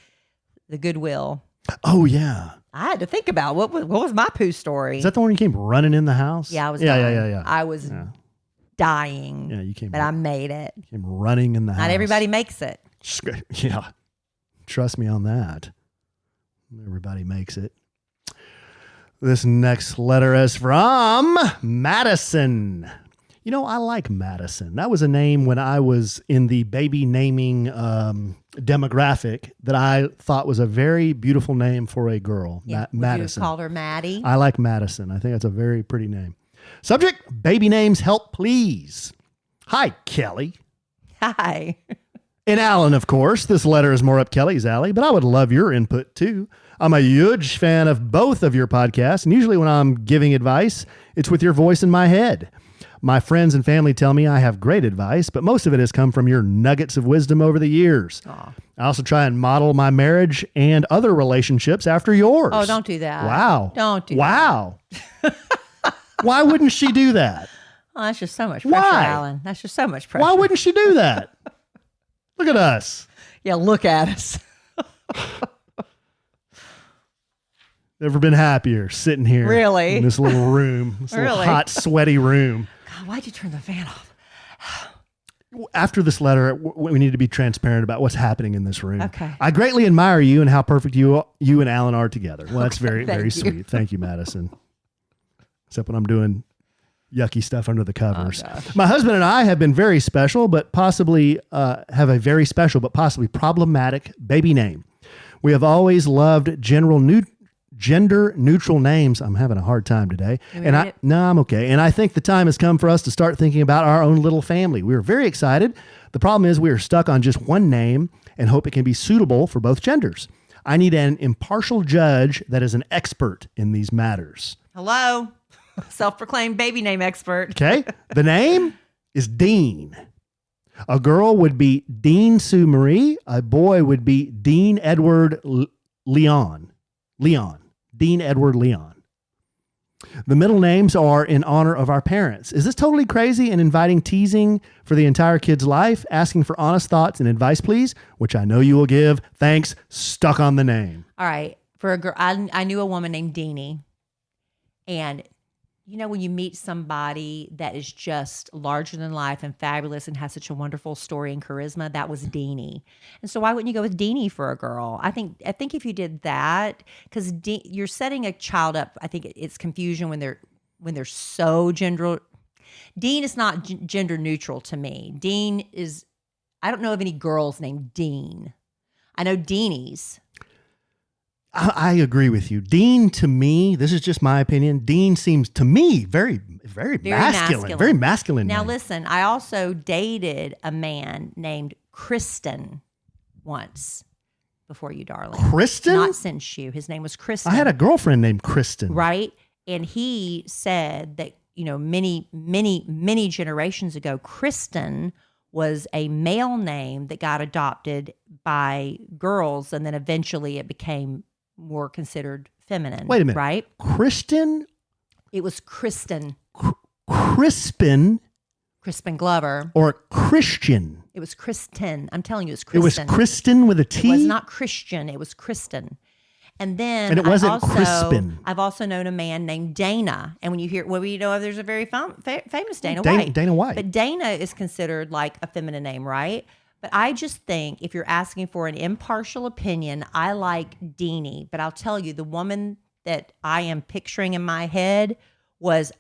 Goodwill. Oh, yeah. I had to think about what was my poo story. Is that the one you came running in the house? Yeah, I was Yeah, dying. yeah. I was dying. Yeah, you came, But I made it. came running in the house. Not everybody makes it. Yeah. Trust me on that. Everybody makes it. This next letter is from Madison. You know, I like Madison. That was a name when I was in the baby naming demographic that I thought was a very beautiful name for a girl. Yeah. Madison. You called her Maddie. I like Madison. I think that's a very pretty name. Subject, baby names help please. Hi, Kelly. Hi. And Allen, of course. This letter is more up Kelly's alley, but I would love your input too. I'm a huge fan of both of your podcasts, and usually when I'm giving advice, it's with your voice in my head. My friends and family tell me I have great advice, but most of it has come from your nuggets of wisdom over the years. Aw. I also try and model my marriage and other relationships after yours. Oh, don't do that. Wow. Don't do wow. Why wouldn't she do that? Oh, that's just so much pressure, Why? Alan. That's just so much pressure. Why wouldn't she do that? Look at us. Yeah, look at us. Never been happier sitting here. Really? In this little room. This little Really? hot, sweaty room. God, why'd you turn the fan off? After this letter, we need to be transparent about what's happening in this room. Okay. I greatly admire you and how perfect you and Alan are together. Well, that's very, very thank you. sweet. Thank you, Madison. Except when I'm doing yucky stuff under the covers. gosh. My husband and I have been very special, but possibly have a very special, but possibly problematic baby name. We have always loved gender neutral names. I'm having a hard time today. And I'm okay. And I think the time has come for us to start thinking about our own little family. We are very excited. The problem is we are stuck on just one name and hope it can be suitable for both genders. I need an impartial judge that is an expert in these matters. Hello? Self-proclaimed baby name expert. Okay. The name is Dean. A girl would be Dean Sue Marie. A boy would be Dean Edward Leon. Dean Edward Leon. The middle names are in honor of our parents. Is this totally crazy and inviting teasing for the entire kid's life? Asking for honest thoughts and advice, please, which I know you will give. Thanks. Stuck on the name. All right. For a girl, I knew a woman named Deanie. And you know, when you meet somebody that is just larger than life and fabulous and has such a wonderful story and charisma, that was Deanie. And so why wouldn't you go with Deanie for a girl? I think if you did that, because you're setting a child up, I think it's confusion when they're so gender. Dean is not gender neutral to me. Dean is, I don't know of any girls named Dean. I know Deanies. I agree with you. Dean, to me, this is just my opinion. Dean seems to me very masculine. Very masculine. Now, name. listen, I also dated a man named Kristen once before you, darling. Kristen? Not since you. His name was Kristen. I had a girlfriend named Kristen. Right? And he said that, many generations ago, Kristen was a male name that got adopted by girls, and then eventually it became more considered feminine. Wait a minute. Right? Kristen? It was Kristen. Crispin? Crispin Glover. Or Christian? It was Kristen. I'm telling you, it's It was Kristen. Kristen with a T? It was not Christian. It was Kristen. And then And it wasn't Crispin. I've also known a man named Dana. And when you hear, there's a very famous Dana White. Dana White. But Dana is considered like a feminine name, right? But I just think if you're asking for an impartial opinion, I like Deanie. But I'll tell you, the woman that I am picturing in my head was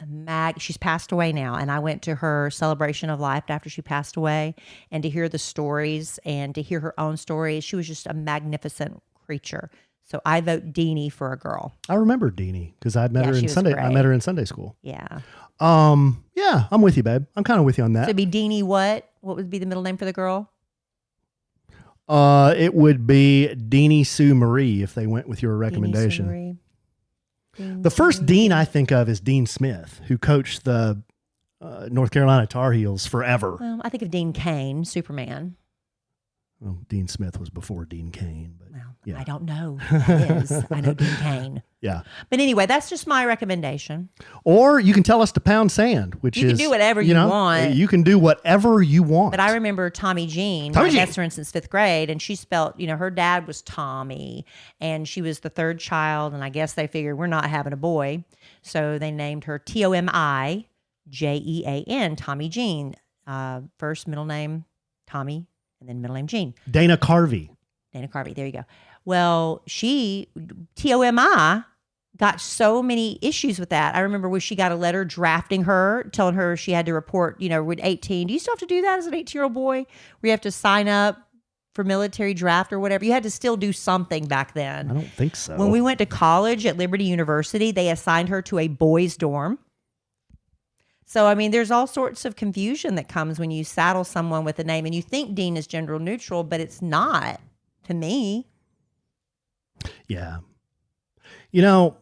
she's passed away now. And I went to her celebration of life after she passed away, and to hear the stories and to hear her own stories, she was just a magnificent creature. So I vote Deanie for a girl. I remember Deanie because I met her she in was Sunday. great. I met her in Sunday school. Yeah. Yeah, I'm with you, babe. I'm kind of with you on So that. it'd be Deanie what? What would be the middle name for the girl? It would be Deanie Sue Marie if they went with your recommendation. Deanie Sue Marie. The first Dean I think of is Dean Smith, who coached the North Carolina Tar Heels forever. Well, I think of Dean Cain, Superman. Well, Dean Smith was before Dean Cain, but Well, yeah. I don't know who that is. I know Dean Cain. Yeah. But anyway, that's just my recommendation. Or you can tell us to pound sand, which You is can do whatever you want. You can do whatever you want. But I remember Tommy Jean, my best friend since 5th grade, and she spelt, her dad was Tommy, and she was the third child, and I guess they figured we're not having a boy. So they named her Tomijean, Tommy Jean. First middle name, Tommy, and then middle name Jean. Dana Carvey. Dana Carvey, there you go. Well, Tomi, got so many issues with that. I remember when she got a letter drafting her, telling her she had to report, with 18. Do you still have to do that as an 18-year-old boy? Where you have to sign up for military draft or whatever? You had to still do something back then. I don't think so. When we went to college at Liberty University, they assigned her to a boys' dorm. So, there's all sorts of confusion that comes when you saddle someone with a name and you think Dean is gender neutral, but it's not to me. Yeah.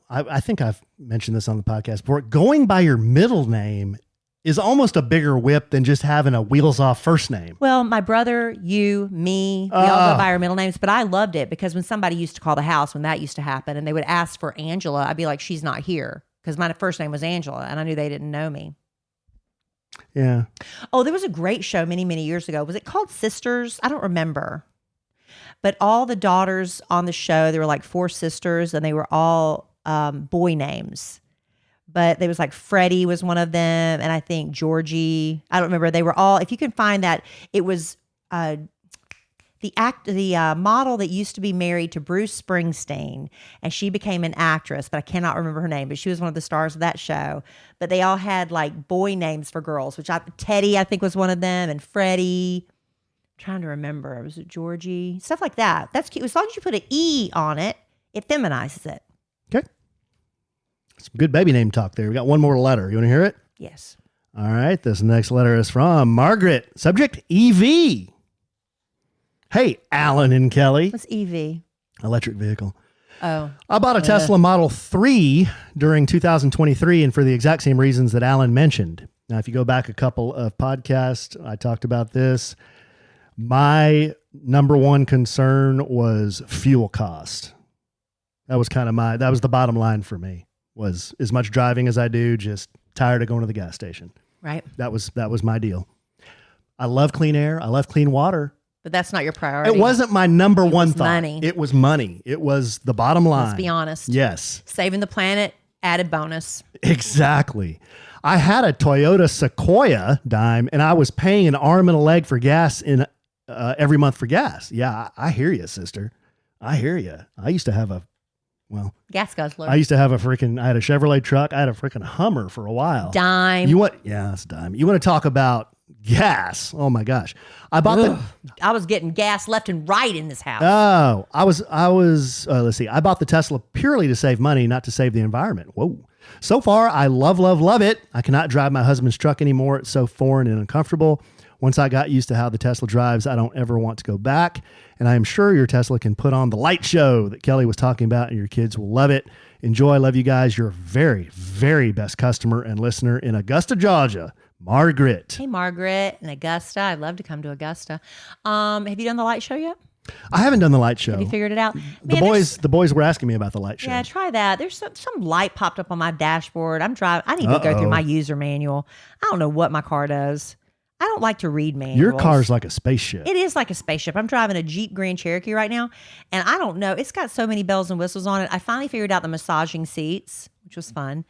I think I've mentioned this on the podcast before. Going by your middle name is almost a bigger whip than just having a wheels off first name. Well, my brother, you, me, we all go by our middle names, but I loved it because when somebody used to call the house, when that used to happen, and they would ask for Angela, I'd be like, she's not here, because my first name was Angela, and I knew they didn't know me. Yeah. Oh, there was a great show many, many years ago. Was it called Sisters? I don't remember. But all the daughters on the show, there were like 4 sisters, and they were all boy names. But there was like Freddie was one of them, and I think Georgie. I don't remember. They were all. If you can find that, it was the model that used to be married to Bruce Springsteen, and she became an actress, but I cannot remember her name. But she was one of the stars of that show. But they all had like boy names for girls, Teddy I think was one of them, and Freddie. I'm trying to remember. Was it Georgie? Stuff like that. That's cute. As long as you put an E on it, it feminizes it. Okay. Some good baby name talk there. We got one more letter. You want to hear it? Yes. All right. This next letter is from Margaret. Subject, EV. Hey, Allen and Kelly. What's EV? Electric vehicle. Oh. I bought a Tesla Model 3 during 2023, and for the exact same reasons that Allen mentioned. Now, if you go back a couple of podcasts, I talked about this. My number one concern was fuel cost. That was that was the bottom line for me. Was as much driving as I do, just tired of going to the gas station. Right. That was my deal. I love clean air. I love clean water. But that's not your priority. It wasn't my number one thought. Money. It was money. It was the bottom line. Let's be honest. Yes. Saving the planet, added bonus. Exactly. I had a Toyota Sequoia dime, and I was paying an arm and a leg for gas in every month for gas. Yeah, I hear you, sister. I hear you. I used to have gas guzzler. I had a Chevrolet truck. I had a freaking Hummer for a while. Dime. Yeah, it's dime. You want to talk about gas? Oh my gosh. I was getting gas left and right in this house. Oh, let's see. I bought the Tesla purely to save money, not to save the environment. Whoa. So far, I love it. I cannot drive my husband's truck anymore. It's so foreign and uncomfortable. Once I got used to how the Tesla drives, I don't ever want to go back. And I am sure your Tesla can put on the light show that Kelly was talking about, and your kids will love it. Enjoy. Love you guys. You're a very, very best customer and listener in Augusta, Georgia. Margaret. Hey, Margaret in Augusta. I'd love to come to Augusta. Have you done the light show yet? I haven't done the light show. Have you figured it out? The boys were asking me about the light show. Yeah, try that. There's some light popped up on my dashboard. I'm driving. I need to go through my user manual. I don't know what my car does. I don't like to read manuals. Your car's like a spaceship. It is like a spaceship. I'm driving a Jeep Grand Cherokee right now, and I don't know. It's got so many bells and whistles on it. I finally figured out the massaging seats, which was fun,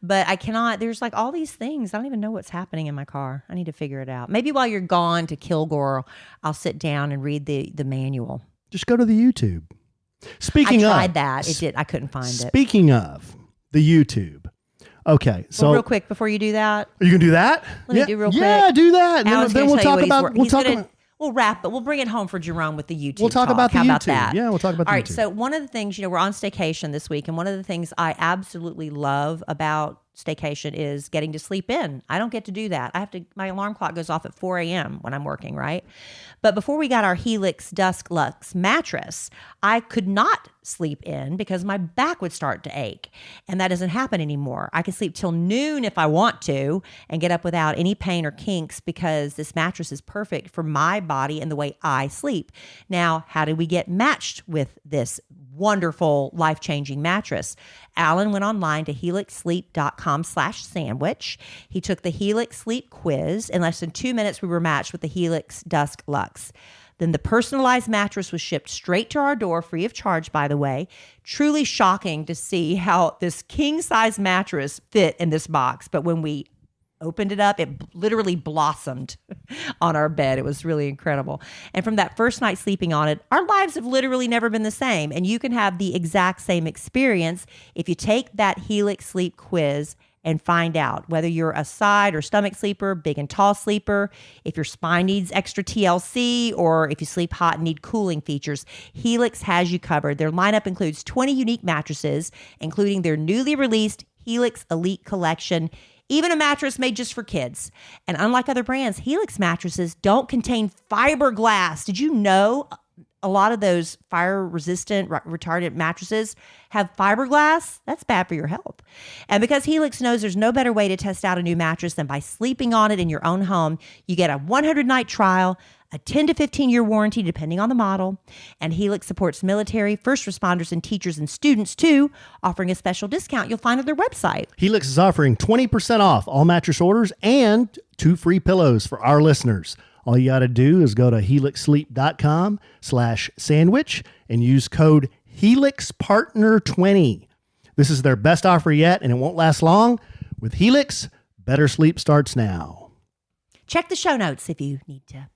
but I cannot. There's like all these things. I don't even know what's happening in my car. I need to figure it out. Maybe while you're gone to Kilgore, I'll sit down and read the manual. Just go to the YouTube. I tried that. I couldn't find it. Speaking of the YouTube. Okay, so well, real quick before you do that, are you gonna do that? Let me do real quick. Yeah, do that. Then we'll talk about. We'll wrap, but we'll bring it home for Jerome with the YouTube. We'll talk about the How YouTube. About that? Yeah, we'll talk about. All the right. YouTube. So one of the things, we're on staycation this week, and one of the things I absolutely love about staycation is getting to sleep in. I don't get to do that. My alarm clock goes off at 4 a.m. when I'm working, right? But before we got our Helix Dusk Lux mattress, I could not sleep in because my back would start to ache. And that doesn't happen anymore. I can sleep till noon if I want to and get up without any pain or kinks because this mattress is perfect for my body and the way I sleep. Now, how did we get matched with this wonderful, life-changing mattress? Allen went online to helixsleep.com/sandwich. He took the Helix Sleep quiz. In less than 2 minutes, we were matched with the Helix Dusk Lux. Then the personalized mattress was shipped straight to our door, free of charge, by the way. Truly shocking to see how this king-size mattress fit in this box. But when we opened it up, it literally blossomed on our bed. It was really incredible. And from that first night sleeping on it, our lives have literally never been the same. And you can have the exact same experience if you take that Helix Sleep quiz and find out whether you're a side or stomach sleeper, big and tall sleeper, if your spine needs extra TLC, or if you sleep hot and need cooling features. Helix has you covered. Their lineup includes 20 unique mattresses, including their newly released Helix Elite Collection, even a mattress made just for kids. And unlike other brands, Helix mattresses don't contain fiberglass. Did you know a lot of those fire resistant, retardant mattresses have fiberglass. That's bad for your health. And because Helix knows there's no better way to test out a new mattress than by sleeping on it in your own home, you get a 100-night trial, a 10 to 15-year warranty depending on the model. And Helix supports military, first responders, and teachers and students too, offering a special discount you'll find on their website. Helix is offering 20% off all mattress orders and 2 free pillows for our listeners. All you got to do is go to helixsleep.com/sandwich and use code HelixPartner20. This is their best offer yet, and it won't last long. With Helix, better sleep starts now. Check the show notes if you need to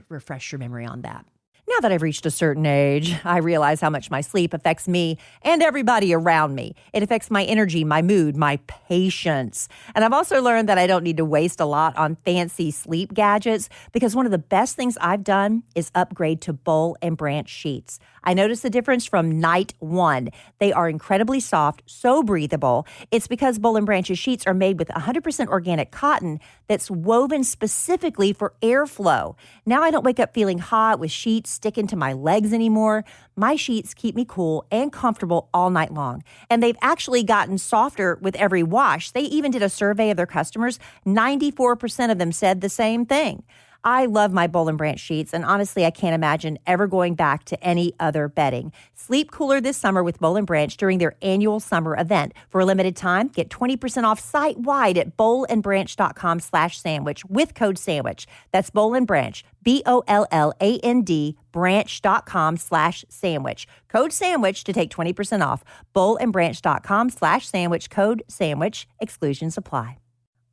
refresh your memory on that. Now that I've reached a certain age, I realize how much my sleep affects me and everybody around me. It affects my energy, my mood, my patience. And I've also learned that I don't need to waste a lot on fancy sleep gadgets because one of the best things I've done is upgrade to Boll and Branch sheets. I noticed the difference from night one. They are incredibly soft, so breathable. It's because Boll and Branch's sheets are made with 100% organic cotton that's woven specifically for airflow. Now I don't wake up feeling hot with sheets sticking to my legs anymore. My sheets keep me cool and comfortable all night long. And they've actually gotten softer with every wash. They even did a survey of their customers. 94% of them said the same thing. I love my Boll and Branch sheets, and honestly, I can't imagine ever going back to any other bedding. Sleep cooler this summer with Boll and Branch during their annual summer event. For a limited time, get 20% off site-wide at bollandbranch.com/sandwich with code SANDWICH. That's Boll and Branch, BOLLAND, branch.com/sandwich. Code SANDWICH to take 20% off. bollandbranch.com/sandwich, code SANDWICH. Exclusions apply.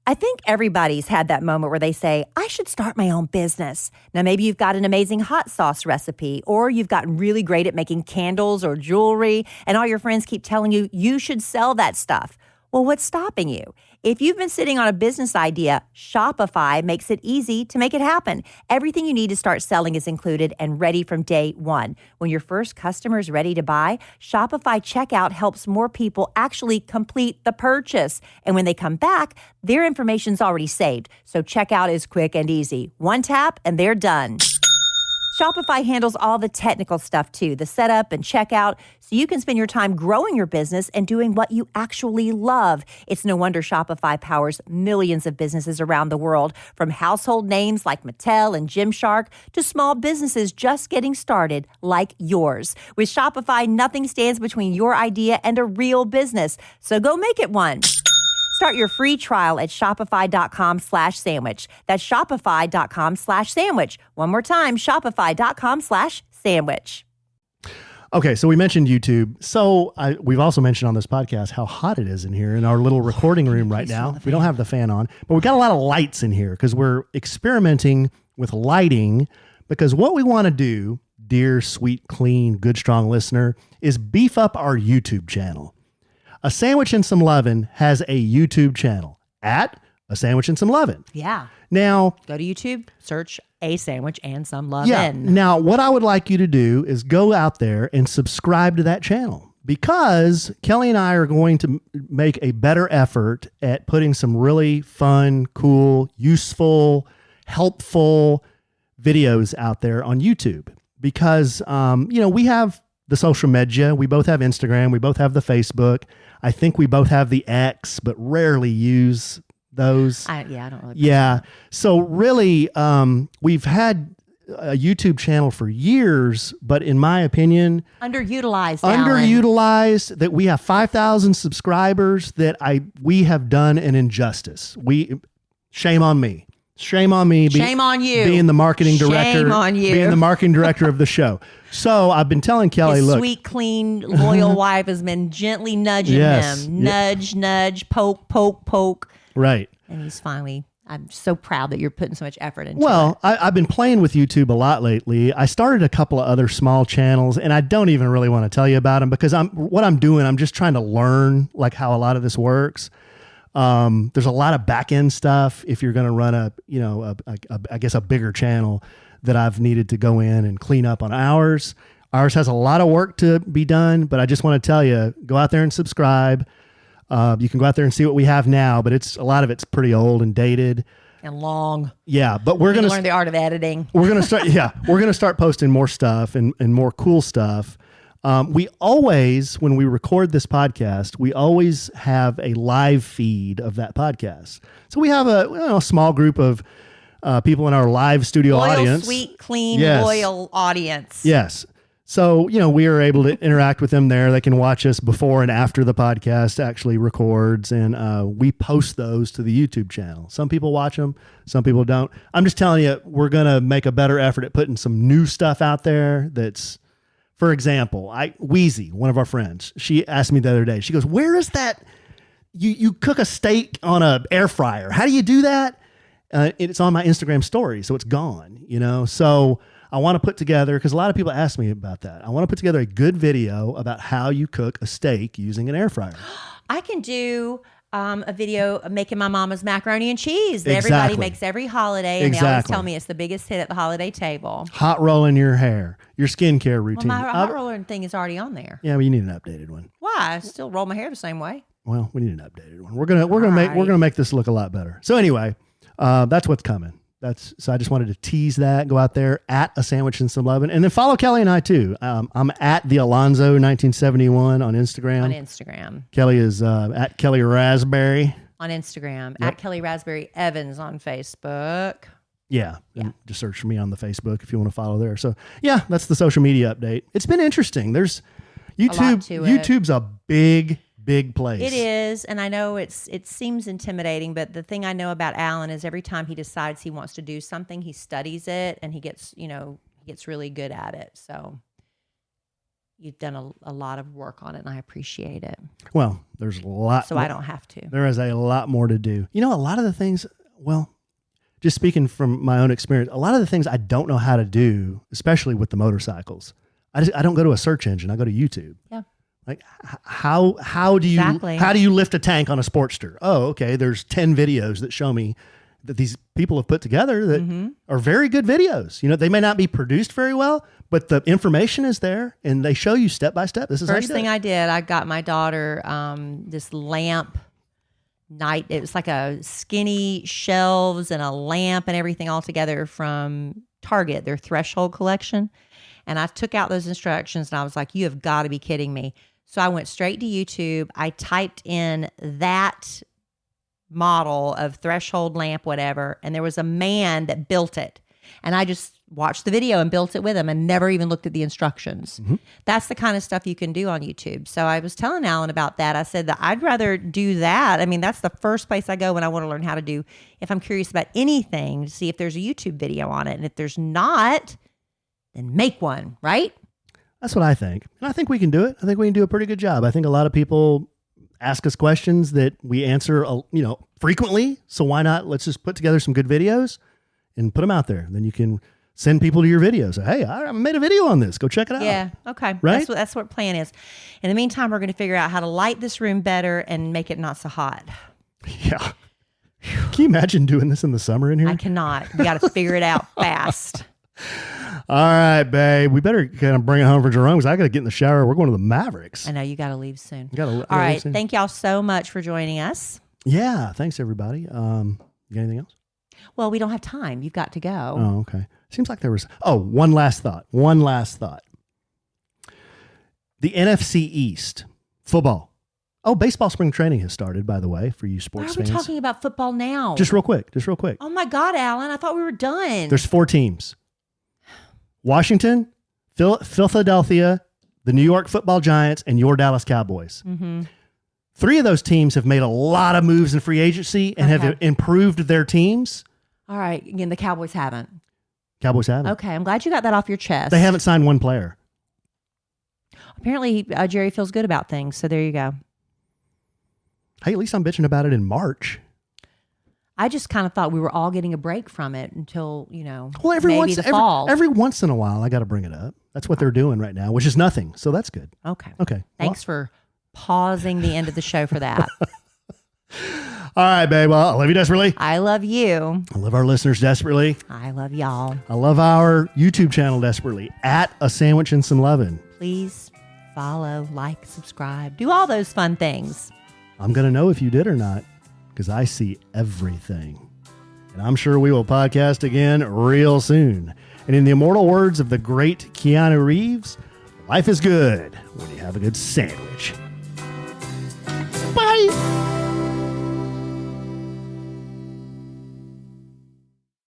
I think everybody's had that moment where they say, I should start my own business. Now, maybe you've got an amazing hot sauce recipe, or you've gotten really great at making candles or jewelry, and all your friends keep telling you you should sell that stuff. Well, what's stopping you? If you've been sitting on a business idea, Shopify makes it easy to make it happen. Everything you need to start selling is included and ready from day one. When your first customer is ready to buy, Shopify checkout helps more people actually complete the purchase. And when they come back, their information's already saved. So checkout is quick and easy. One tap and they're done. Shopify handles all the technical stuff too, the setup and checkout, so you can spend your time growing your business and doing what you actually love. It's no wonder Shopify powers millions of businesses around the world, from household names like Mattel and Gymshark to small businesses just getting started like yours. With Shopify, nothing stands between your idea and a real business, so go make it one. Start your free trial at shopify.com/sandwich. That's shopify.com/sandwich. One more time, shopify.com/sandwich. Okay, so we mentioned YouTube. So we've also mentioned on this podcast how hot it is in here in our little recording room right now. We don't have the fan on, but we've got a lot of lights in here because we're experimenting with lighting, because what we want to do, dear, sweet, clean, good, strong listener, is beef up our YouTube channel. A Sandwich and Some Lovin' has a YouTube channel at A Sandwich and Some Lovin'. Yeah. Now, Go to YouTube, search A Sandwich and Some Lovin'. yeah. Now, what I would like you to do is go out there and subscribe to that channel, because Kelly and I are going to make a better effort at putting some really fun, cool, useful, helpful videos out there on YouTube. Because, we have the social media. We both have Instagram. We both have the Facebook. I think we both have the X, but rarely use those. I don't really. Yeah. So really, we've had a YouTube channel for years, but in my opinion, Underutilized. that we have 5,000 subscribers, that we have done an injustice. Shame on me. Shame on me. Shame on you. Being the marketing director. Shame on you. Being the marketing director of the show. So I've been telling Kelly, His look. sweet, clean, loyal wife has been gently nudging Yes. him. Nudge, nudge, poke, poke, poke. Right. And he's finally, I'm so proud that you're putting so much effort into it. Well, I've been playing with YouTube a lot lately. I started a couple of other small channels, and I don't even really want to tell you about them, because I'm just trying to learn like how a lot of this works. There's a lot of back end stuff if you're going to run a bigger channel, that I've needed to go in and clean up on ours. Ours has a lot of work to be done, but I just want to tell you, go out there and subscribe. You can go out there and see what we have now, but a lot of it's pretty old and dated. and long. Yeah, but we're You gonna learn the art of editing. we're gonna start. Yeah, we're gonna start posting more stuff and more cool stuff. We always, when we record this podcast, we always have a live feed of that podcast. So we have a small group of people in our live studio Loyal, audience. sweet, clean, Yes. loyal audience. Yes. So, we are able to interact with them there. They can watch us before and after the podcast actually records, and we post those to the YouTube channel. Some people watch them, some people don't. I'm just telling you, we're going to make a better effort at putting some new stuff out there that's, for example, Wheezy, one of our friends, she asked me the other day, she goes, where is that? You cook a steak on an air fryer. How do you do that? It's on my Instagram story, so it's gone, So I want to put together, because a lot of people ask me about that. I want to put together a good video about how you cook a steak using an air fryer. I can do a video of making my mama's macaroni and cheese that Exactly. everybody makes every holiday, and they always Exactly. tell me it's the biggest hit at the holiday table. Hot rolling your hair, your skincare Well, routine. my hot roller thing is already on there. Yeah, but you need an updated one. Why? I still roll my hair the same way. Well, we need an updated one. We're gonna make this look a lot better. So anyway, that's what's coming. So I just wanted to tease that. Go out there at A Sandwich and Some Lovin', and then follow Kelly and I too. I'm at the Alonzo 1971 on Instagram. On Instagram. Kelly is at Kelly Raspberry. On Instagram. At Kelly Raspberry Evans on Facebook. Yeah. And just search for me on the Facebook if you want to follow there. So yeah, that's the social media update. It's been interesting. There's YouTube. to it. YouTube's a big place. It is, and I know it seems intimidating, but the thing I know about Allen is every time he decides he wants to do something, he studies it and he gets really good at it. So you've done a lot of work on it, and I appreciate it. Well, there's a lot. So I don't have to. There is a lot more to do. A lot of the things, just speaking from my own experience, a lot of the things I don't know how to do, especially with the motorcycles. I don't go to a search engine. I go to YouTube. Yeah. Like how do you Exactly. how do you lift a tank on a Sportster? Oh, okay. There's 10 videos that show me that these people have put together that are very good videos. They may not be produced very well, but the information is there and they show you step by step. This is First thing I did, I got my daughter this lamp night. It was like a skinny shelves and a lamp and everything all together from Target, their Threshold collection. And I took out those instructions and I was like, you have got to be kidding me. So I went straight to YouTube. I typed in that model of threshold lamp, whatever, and there was a man that built it. And I just watched the video and built it with him and never even looked at the instructions. Mm-hmm. That's the kind of stuff you can do on YouTube. So I was telling Allen about that. I said that I'd rather do that. I mean, that's the first place I go when I want to learn how to do, if I'm curious about anything, to see if there's a YouTube video on it. And if there's not, then make one, right? That's what I think. And I think we can do it. I think we can do a pretty good job. I think a lot of people ask us questions that we answer, frequently. So why not? Let's just put together some good videos and put them out there. Then you can send people to your videos. Say, hey, I made a video on this. Go check it out. Yeah. Okay. Right? That's what plan is. In the meantime, we're going to figure out how to light this room better and make it not so hot. Yeah. Can you imagine doing this in the summer in here? I cannot. We got to figure it out fast. All right, babe. We better kind of bring it home for Jerome because I got to get in the shower. We're going to the Mavericks. I know you got to leave soon. All right. Thank y'all so much for joining us. Yeah. Thanks, everybody. You got anything else? Well, we don't have time. You've got to go. Oh, okay. Seems like there was. Oh, one last thought. The NFC East football. Oh, baseball spring training has started, by the way, for you sports fans. Why are we talking about football now? Just real quick. Oh my God, Allen. I thought we were done. There's 4 teams. Washington, Philadelphia, the New York Football Giants, and your Dallas Cowboys. Mm-hmm. 3 of those teams have made a lot of moves in free agency and have improved their teams. All right. Again, the Cowboys haven't. Cowboys haven't. Okay. I'm glad you got that off your chest. They haven't signed one player. Apparently, Jerry feels good about things. So there you go. Hey, at least I'm bitching about it in March. I just kind of thought we were all getting a break from it until, Well, maybe the fall. Every once in a while, I got to bring it up. That's what they're doing right now, which is nothing. So that's good. Okay. Well, Thanks for pausing the end of the show for that. all right, babe. Well, I love you desperately. I love you. I love our listeners desperately. I love y'all. I love our YouTube channel desperately. At A Sandwich and Some Lovin'. Please follow, like, subscribe, do all those fun things. I'm going to know if you did or not because I see everything. And I'm sure we will podcast again real soon. And in the immortal words of the great Keanu Reeves, life is good when you have a good sandwich. Bye.